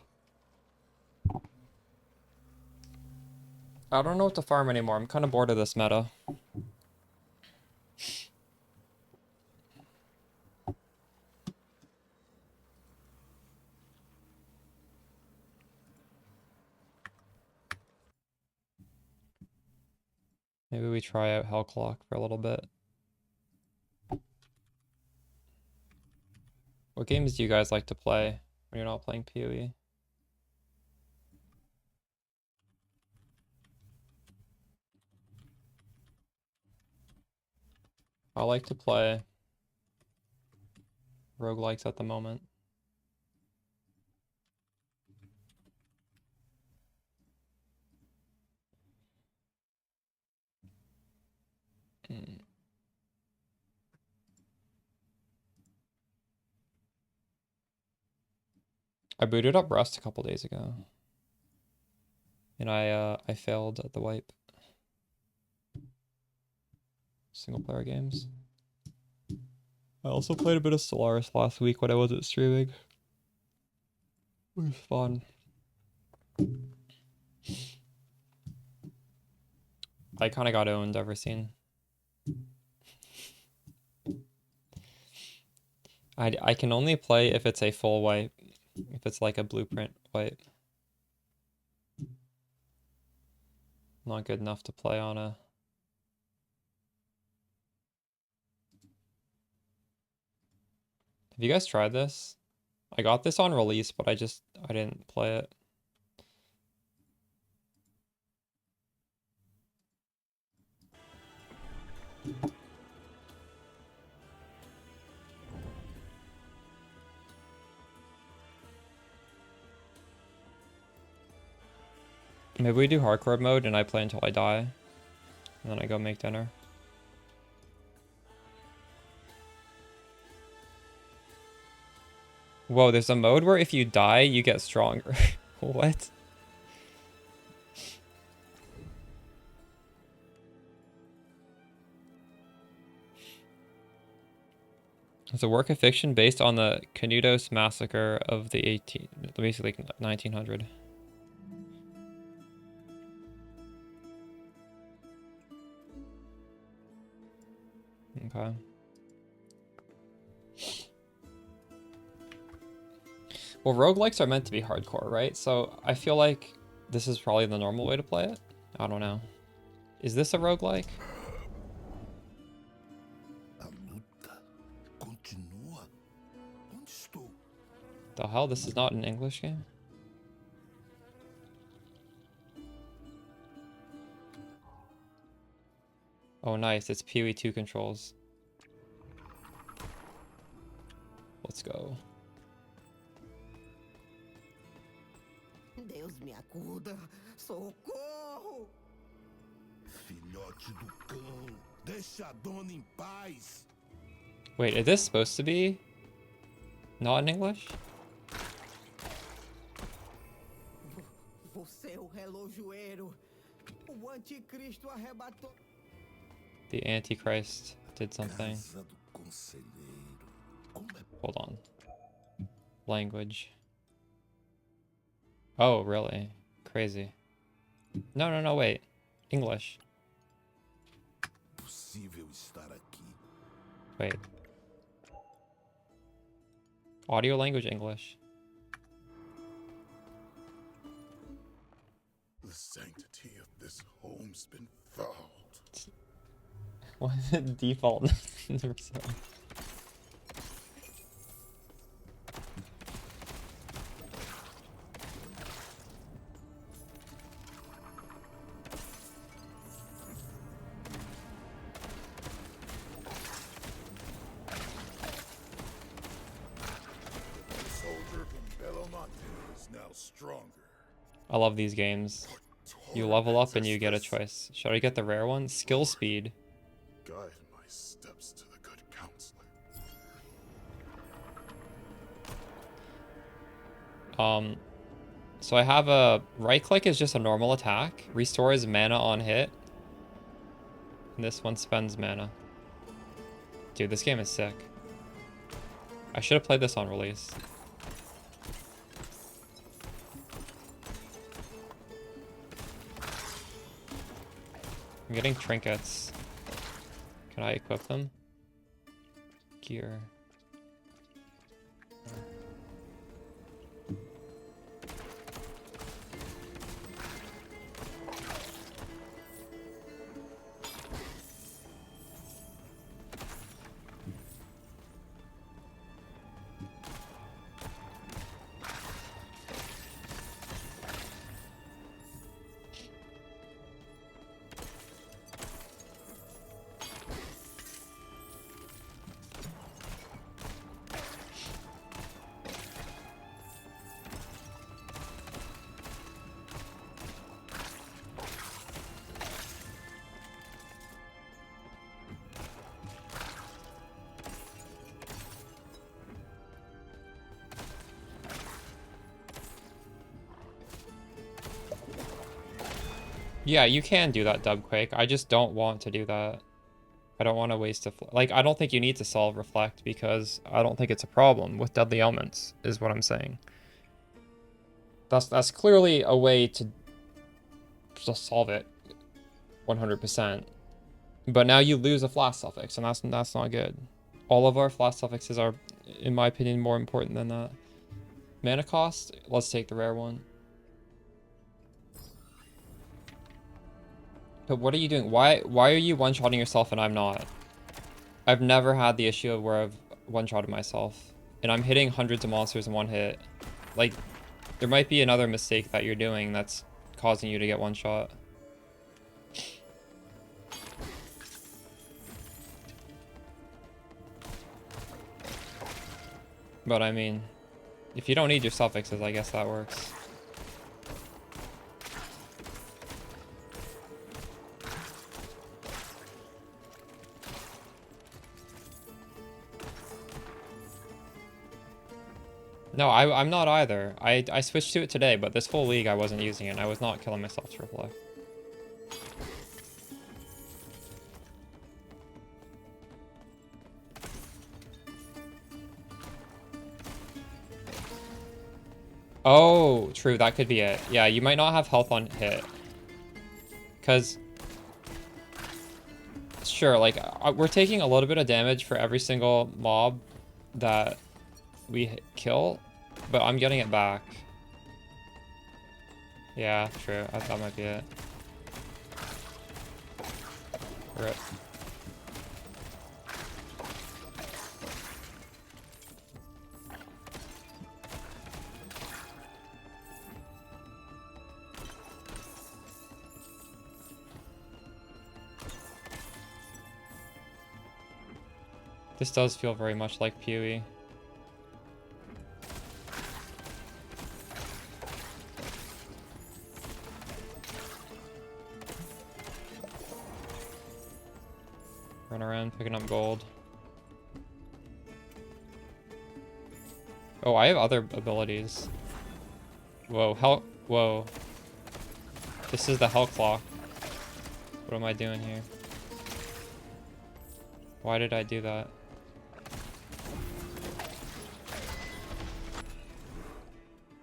I don't know what to farm anymore. I'm kind of bored of this meta. Maybe we try out Hell Clock for a little bit. What games do you guys like to play when you're not playing PoE? I like to play roguelikes at the moment. I booted up Rust a couple days ago. And I failed at the wipe. Single player games. I also played a bit of Stellaris last week when I wasn't streaming. It was fun. I kind of got owned ever seen. I can only play if it's a full wipe. If it's like a blueprint wipe. Not good enough to play on a... Have you guys tried this? I got this on release, but I didn't play it. Maybe we do hardcore mode and I play until I die. And then I go make dinner. Whoa, there's a mode where if you die, you get stronger. What? It's a work of fiction based on the Canudos massacre of the basically 1900. Okay. Well, roguelikes are meant to be hardcore, right? So I feel like this is probably the normal way to play it. I don't know. Is this a roguelike? A luta continua. Onde estou? The hell? This is not an English game? Oh, nice. It's PoE 2 controls. Let's go. Deus me acuda! Socorro! Filhote do cão, deixa a dona em paz. Wait, is this supposed to be not in English? Você é o relojoeiro! O anticristo arrebatou... The Antichrist did something. Casa do conselheiro. Como é Hold on. Language. Oh, really? Crazy. No, wait. English. possível estar aqui? Wait. Audio language English. The sanctity of this home's been fouled. What is it default? Soldier from Bellomonte is now stronger. I love these games. You level up and you get a choice. Should I get the rare one? Skill speed. Guide my steps to the good counselor. So I have a right click is just a normal attack. Restores mana on hit. And this one spends mana. Dude, this game is sick. I should have played this on release. I'm getting trinkets. Can I equip them? Gear. Yeah, you can do that, Dubquake. I just don't want to do that. I don't want to waste a... Like, I don't think you need to solve Reflect because I don't think it's a problem with Deadly Elements, is what I'm saying. That's clearly a way to just solve it 100%. But now you lose a flash suffix, and that's not good. All of our flash suffixes are in my opinion, more important than that. Mana cost? Let's take the rare one. But what are you doing? Why are you one-shotting yourself and I'm not? I've never had the issue of where I've one-shotted myself. And I'm hitting hundreds of monsters in one hit. Like, there might be another mistake that you're doing that's causing you to get one shot. But I mean, if you don't need your suffixes, I guess that works. No, I'm not either. I switched to it today, but this whole league I wasn't using it. And I was not killing myself to reply. Oh, true. That could be it. Yeah, you might not have health on hit. Because, sure, like, we're taking a little bit of damage for every single mob that we kill, but I'm getting it back. Yeah, true. That might be it. Rip. This does feel very much like PoE. Run around picking up gold. Oh, I have other abilities. Whoa, hell, whoa. This is the hell clock. What am I doing here? Why did I do that?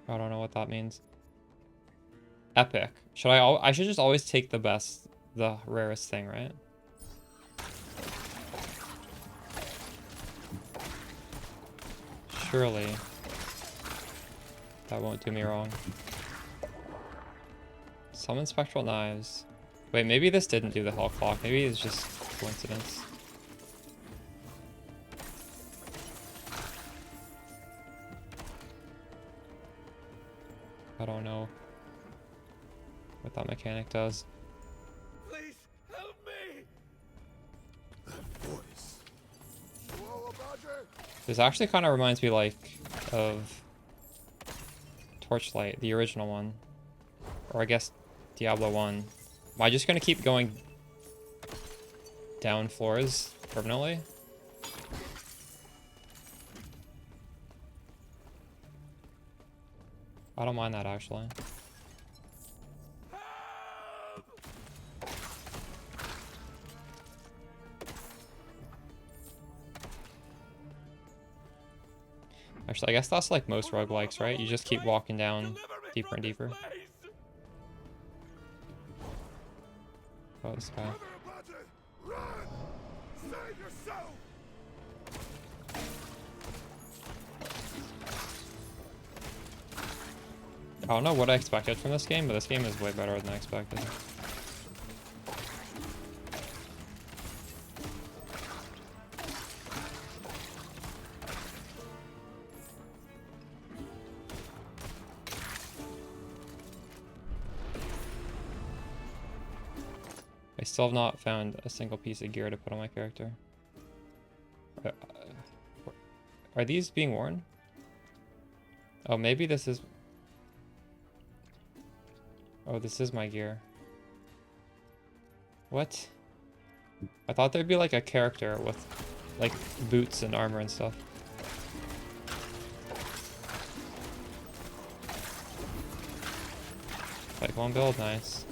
I don't know what that means. Epic. Should I should just always take the rarest thing, right? Surely. That won't do me wrong. Summon spectral knives. Wait, maybe this didn't do the hell clock. Maybe it's just coincidence. I don't know what that mechanic does. Please help me! That voice. Whoa, Badger! This actually kind of reminds me like of Torchlight, the original one. Or I guess Diablo 1. Am I just gonna keep going down floors permanently? I don't mind that actually. Actually, I guess that's like most roguelikes, right? You just keep walking down deeper and deeper. Oh, this guy. Run! Save yourself! I don't know what I expected from this game, but this game is way better than I expected. I still have not found a single piece of gear to put on my character. Are these being worn? Oh, maybe this is... Oh, this is my gear. What? I thought there'd be like a character with like boots and armor and stuff. Like one build, nice.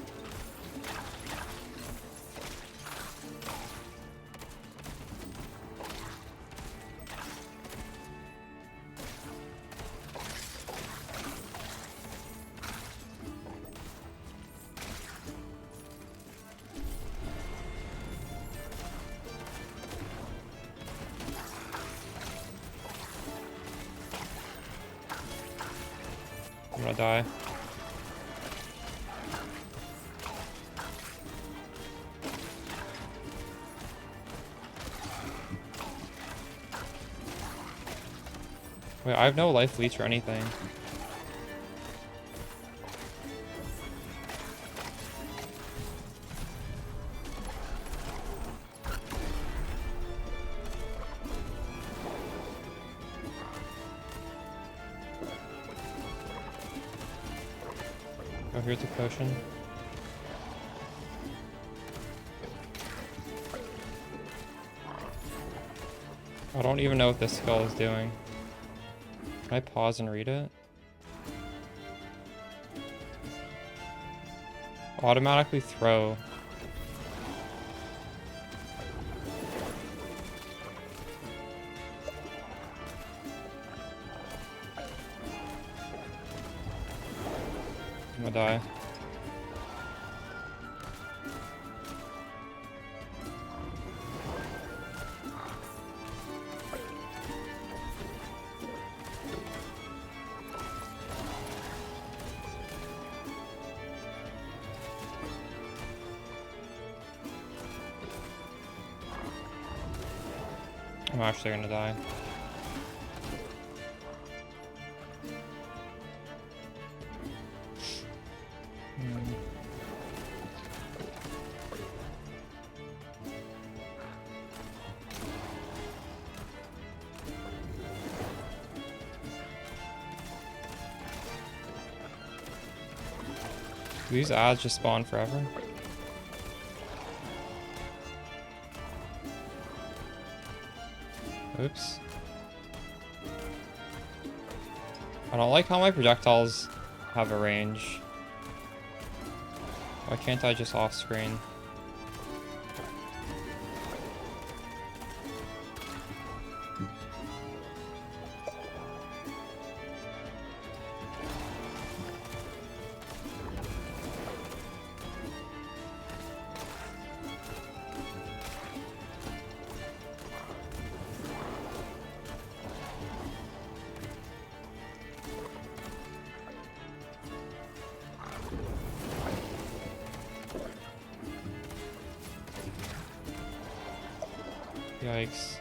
die. Wait, I have no life leech or anything. Oh, here's a potion. I don't even know what this skull is doing. Can I pause and read it? Automatically throw. I'm gonna die. I'm actually gonna die. Do these ads just spawn forever? Oops. I don't like how my projectiles have a range. Why can't I just off screen? Yikes.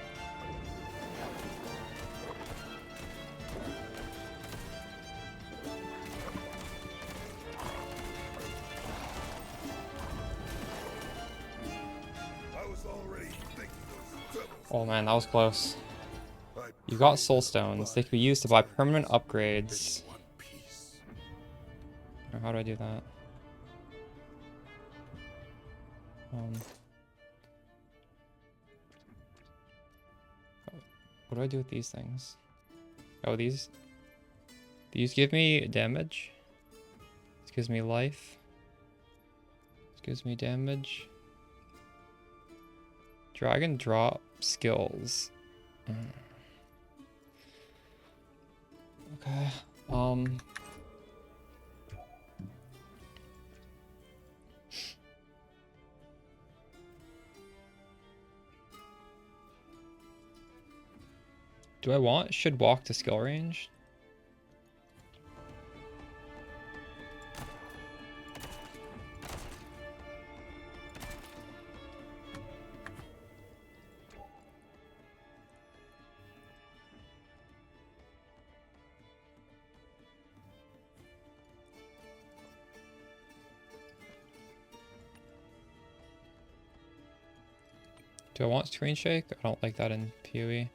I was already thinking those devils. Oh man, that was close. You got soul stones. They can be used to buy permanent upgrades. One piece. Or how do I do that? What do I do with these things? Oh, these give me damage. This gives me life. This gives me damage. Drag and drop skills. Okay. Do I want should walk to skill range? Do I want screen shake? I don't like that in PoE.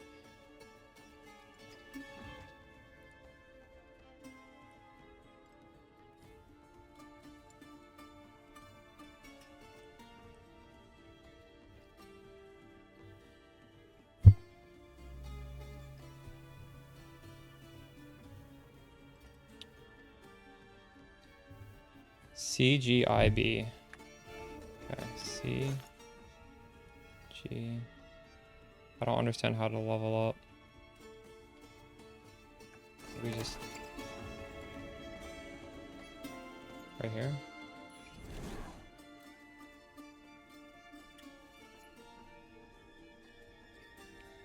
CGIB. Okay, C. G. I don't understand how to level up. We just... right here?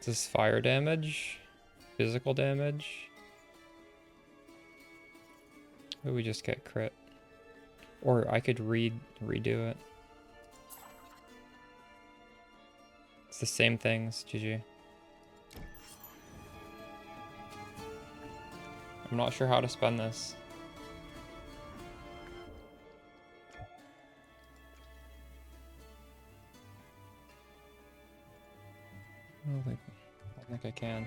Is this fire damage? Physical damage? Maybe we just get crit. Or I could redo it. It's the same things, GG. I'm not sure how to spend this. I don't think I can.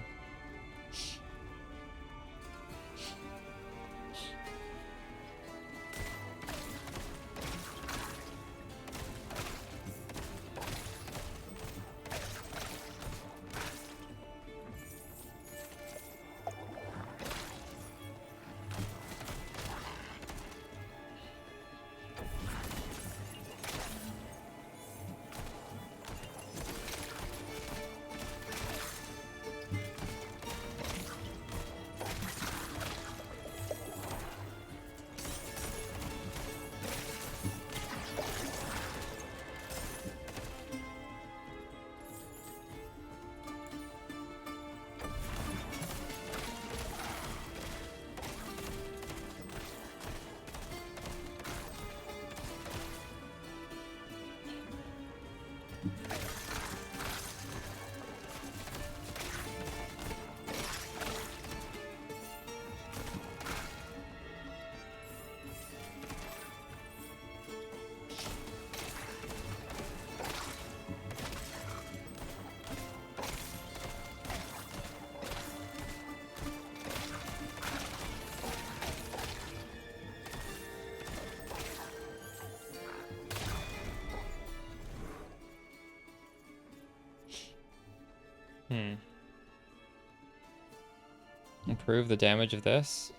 Improve the damage of this.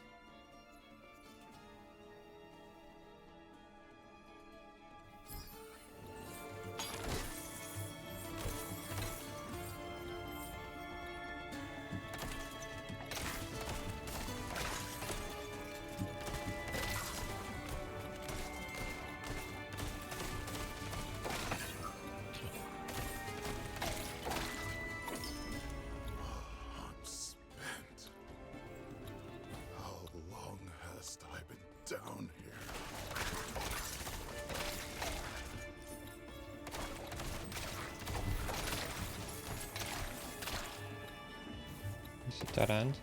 I'm spent. How long hast I been down here? Is it dead end?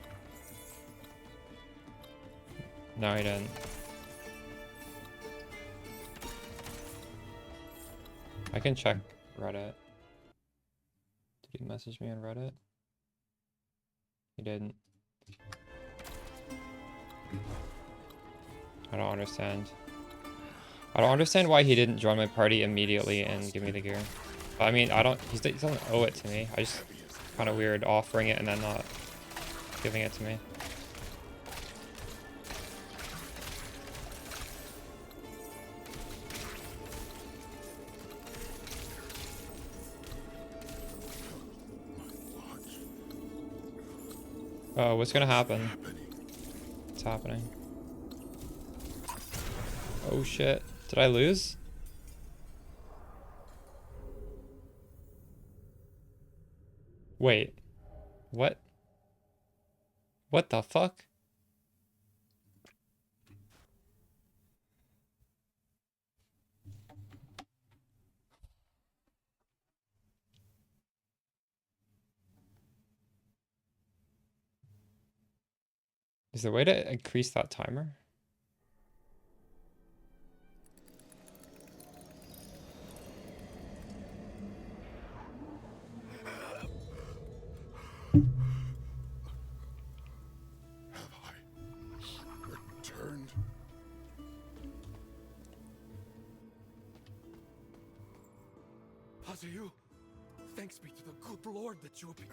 No, he didn't. I can check Reddit. Did he message me on Reddit? He didn't. I don't understand. I don't understand why he didn't join my party immediately and give me the gear. I mean, he doesn't owe it to me. I just kind of weird offering it and then not giving it to me. Oh, what's gonna happen? What's happening? Oh shit. Did I lose? Wait. What? What the fuck? Is there a way to increase that timer? Have I returned? Hazayu, thanks be to the good Lord that you appeared.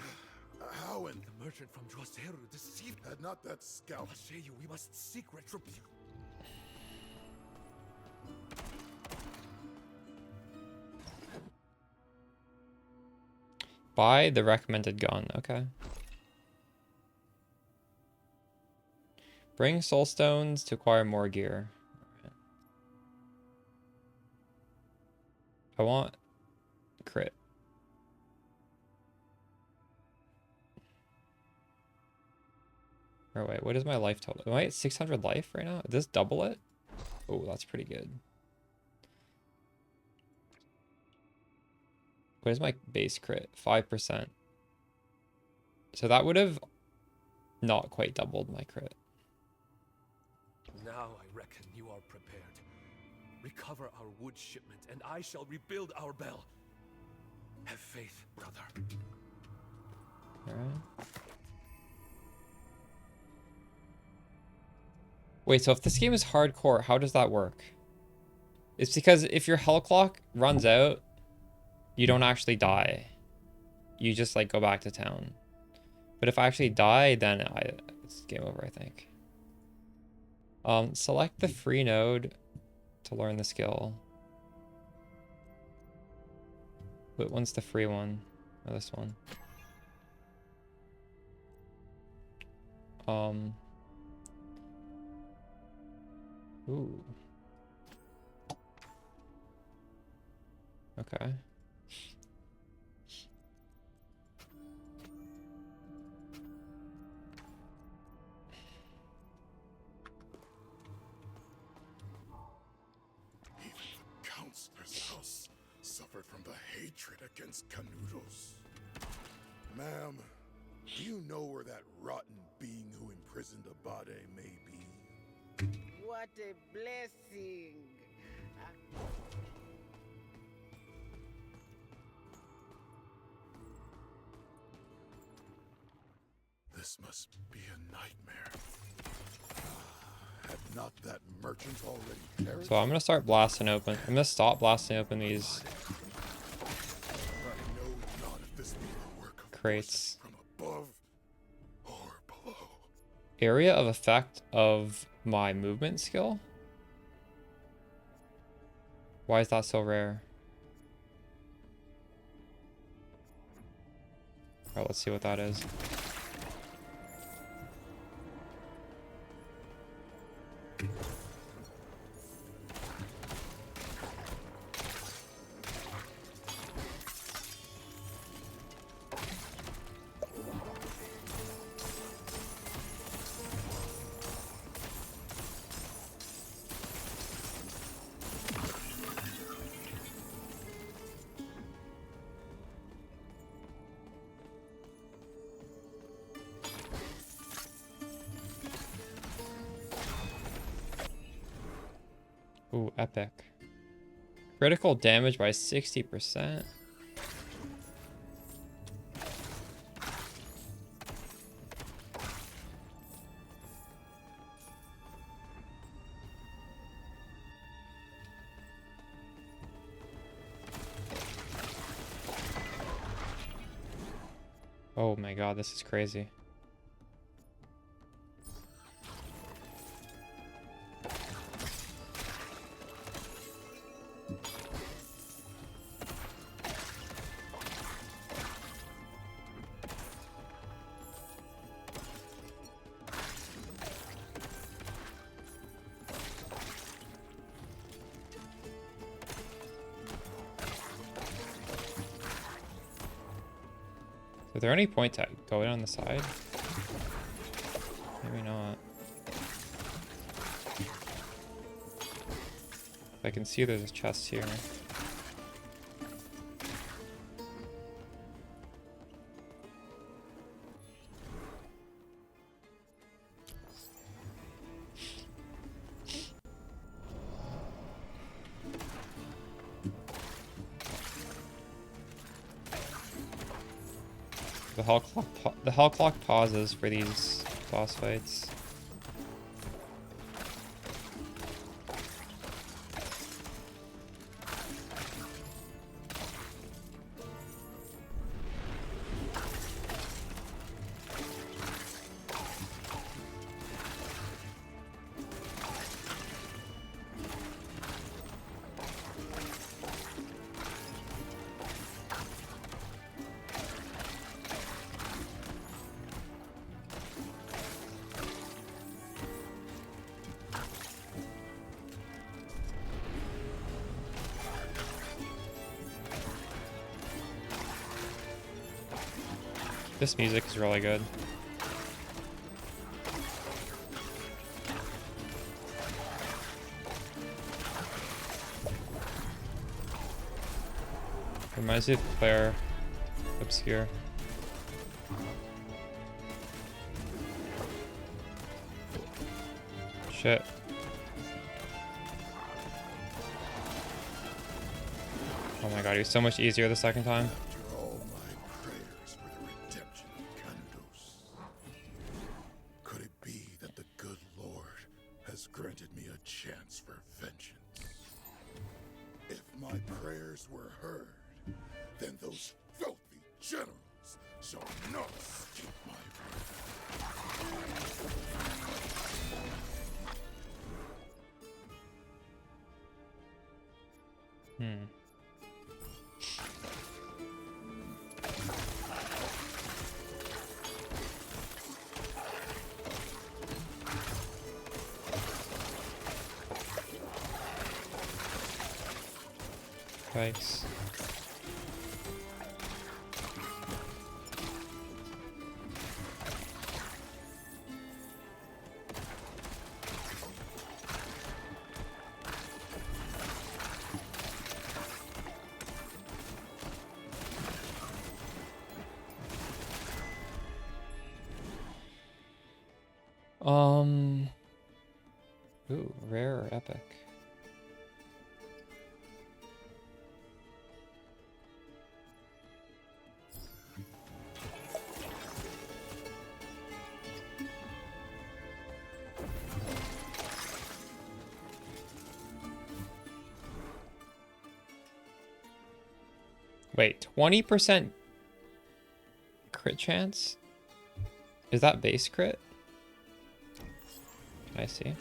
How in The merchant from Droseru deceived had not that scout? Hazayu. We must seek retribution. Buy the recommended gun. Okay. Bring soul stones to acquire more gear. I want crit. Or wait, what is my life total? Am I at 600 life right now? Does this double it? Oh, that's pretty good. What is my base crit? 5%. So that would have not quite doubled my crit. Now I reckon you are prepared. Recover our wood shipment, and I shall rebuild our bell. Have faith, brother. Alright. Wait, so if this game is hardcore, how does that work? It's because if your health clock runs out, you don't actually die. You just like go back to town. But if I actually die, then it's game over, I think. Select the free node to learn the skill. What one's the free one? Oh, this one. Ooh. Okay. Counselor's house suffered from the hatred against canoodles. Ma'am, do you know where that rotten being who imprisoned Abade may be? What a blessing! This must be a nightmare. Had not that merchant already perished? So I'm gonna start blasting open. I'm gonna stop blasting open these I know not if this be the work of crates. forces from above or below. Area of effect of my movement skill? Why is that so rare? Alright, let's see what that is. Ooh, epic. Critical damage by 60%. Oh my god, this is crazy. Is there any point to going on the side? Maybe not. I can see there's a chest here. The hell clock pauses for these boss fights. This music is really good. Reminds me of Claire Obscure. Shit. Oh my god, he was so much easier the second time. After all my prayers for the redemption of Kandos, could it be that the good Lord has granted me a chance for vengeance? If my prayers were heard, then those filthy generals shall not escape my wrath. Thanks. Ooh, rare or epic? Wait, 20% crit chance? Is that base crit? Can I see?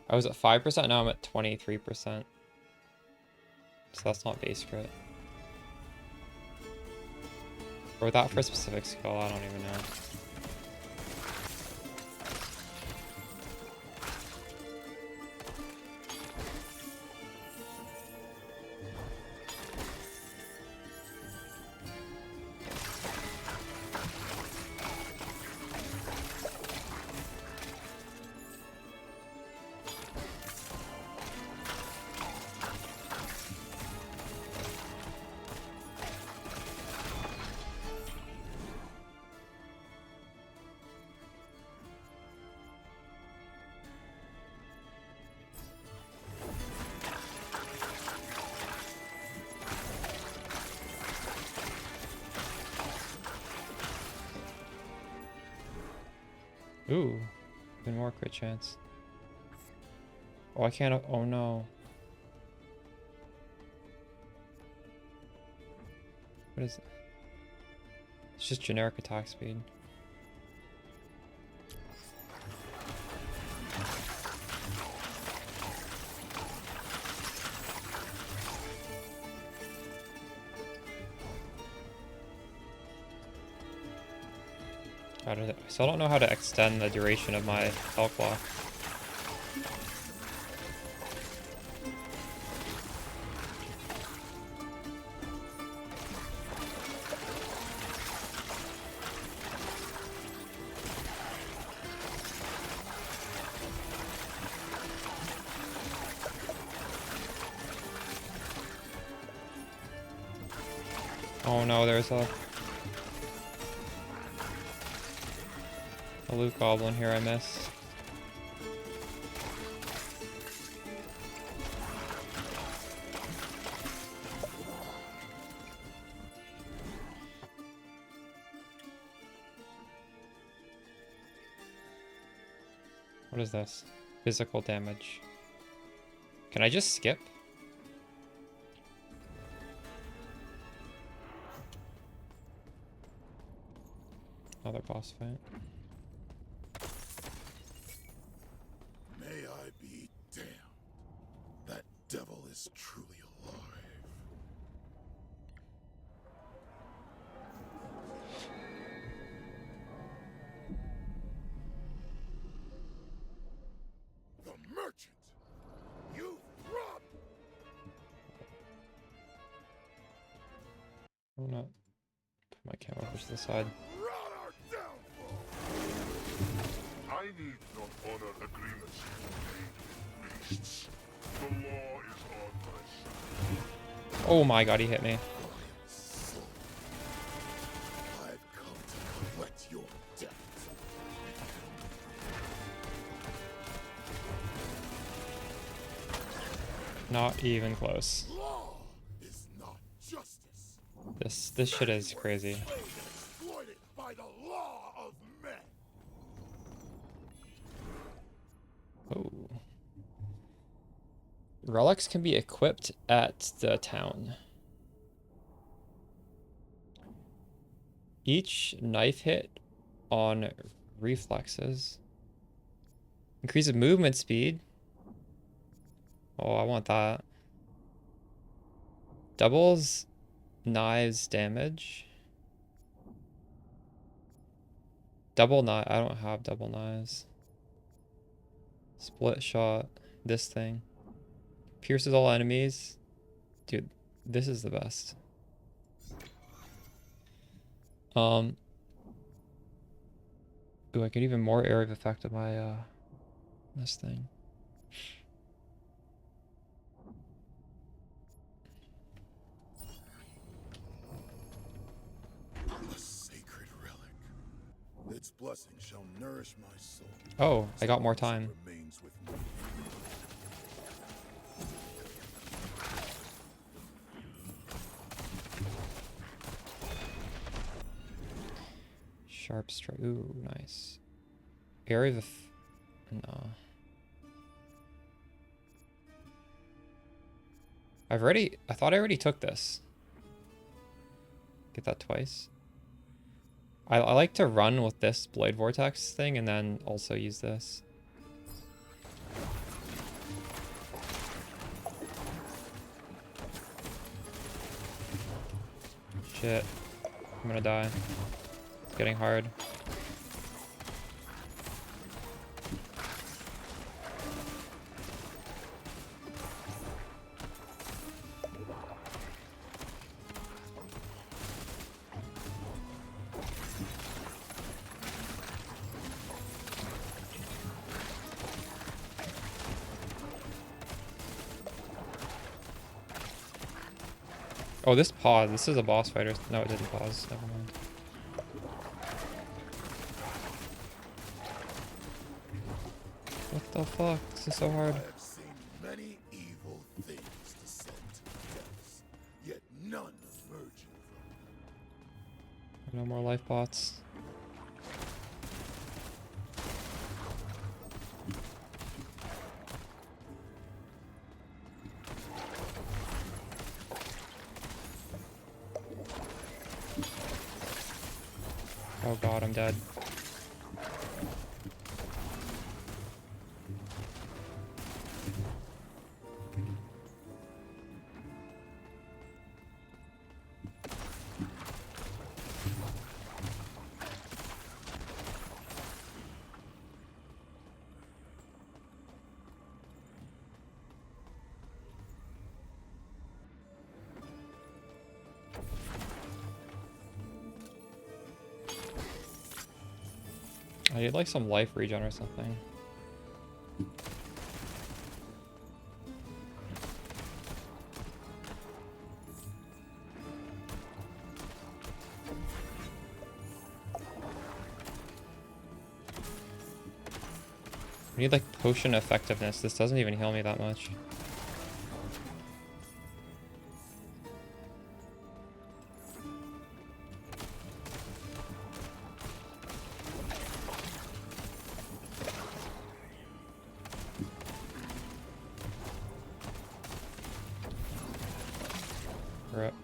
I was at 5%, now I'm at 23%. So that's not base crit. Or that for a specific skill, I don't even know. Ooh, even more crit chance. Oh, I can't. Oh no. What is it? It's just generic attack speed. I still don't know how to extend the duration of my health block. Oh no, there's a loot goblin here I missed. What is this? Physical damage. Can I just skip? Another boss fight. May I be damned. That devil is truly alive. The merchant! You robbed! I'm not. Put my camera over to the side. Wrought our downfall! I need no honor agreements made with beasts. Oh my god, he hit me. I've come to collect your debt. Not even close. Law is not justice. This shit is crazy. Slain and exploited by the law of men. Oh. Relics can be equipped at the town. Each knife hit on reflexes increases movement speed. Oh, I want that. Doubles knives damage. Double knife. I don't have double knives. Split shot. This thing. Pierces all enemies. Dude, this is the best. Ooh, I get even more area of effect of my this thing. A sacred relic. Its blessing shall nourish my soul. Oh, I got more time. Remains with me. Sharp strike. Ooh, nice. Area of no. I thought I already took this. Get that twice. I like to run with this Blade Vortex thing and then also use this. Shit. I'm gonna die. It's getting hard. Oh, this paused. This is a boss fighter. No, it didn't pause. Never mind. What the fuck? This is so hard. I have seen many evil things descend to depths, yet none emerging from them. No more life bots. Oh god, I'm dead. I need like some life regen or something. I need like potion effectiveness. This doesn't even heal me that much. Rip.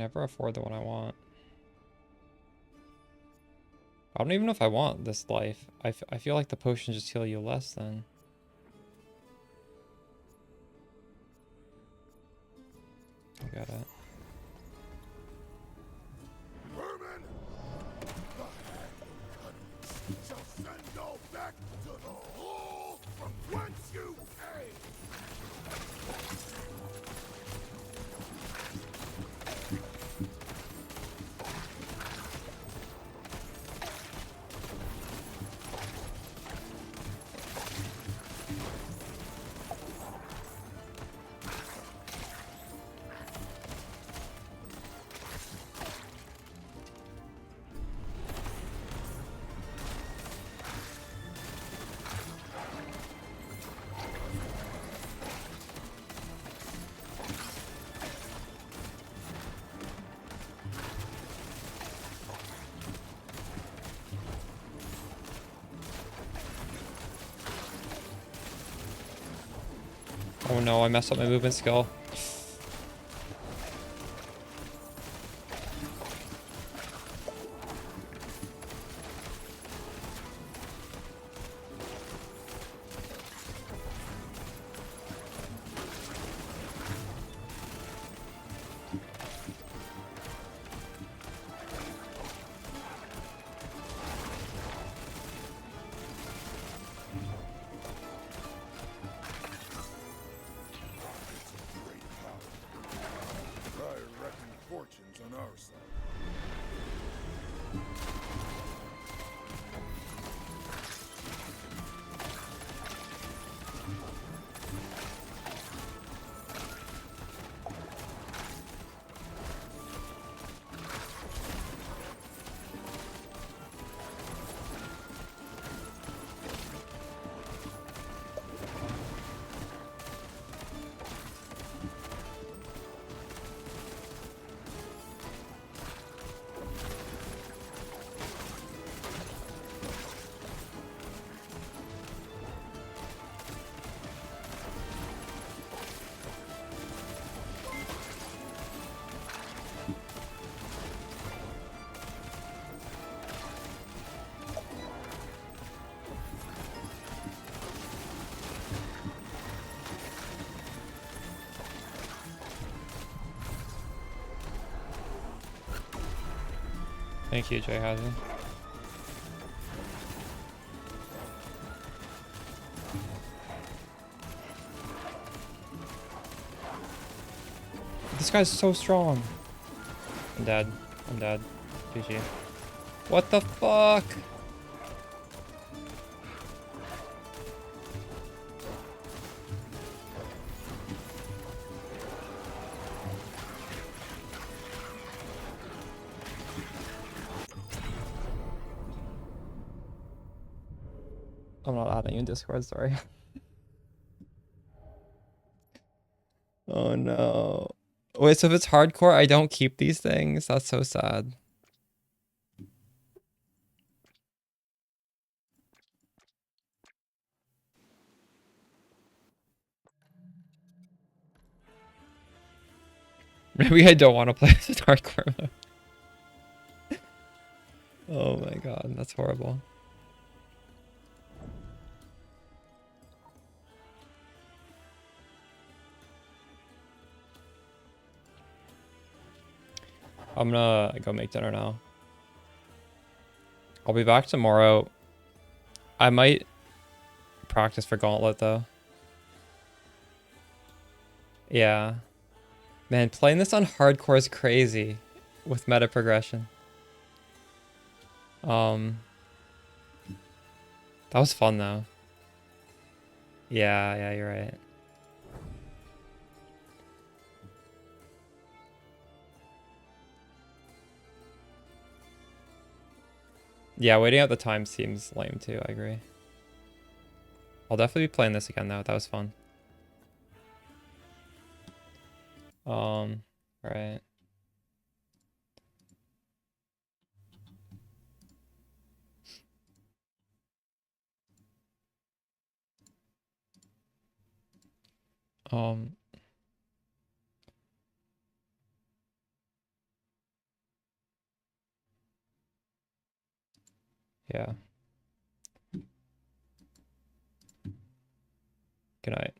Never afford the one I want. I don't even know if I want this life. I feel like the potions just heal you less than. I got it. Vermin! The hand shall send all back to the hole from whence you came! Oh no, I messed up my movement skill. I reckon fortune's on our side. Thank you, Jay Hazy. This guy's so strong. I'm dead. I'm dead. GG. What the fuck? I'm not adding you in Discord, sorry. Oh no. Wait, so if it's hardcore, I don't keep these things? That's so sad. Maybe I don't want to play this hardcore mode. Oh my god, that's horrible. I'm gonna go make dinner now. I'll be back tomorrow. I might practice for Gauntlet though. Yeah. Man, playing this on hardcore is crazy with meta progression. That was fun though. Yeah, you're right. Yeah, waiting out the time seems lame too, I agree. I'll definitely be playing this again though, that was fun. Right. Um Yeah. Good night.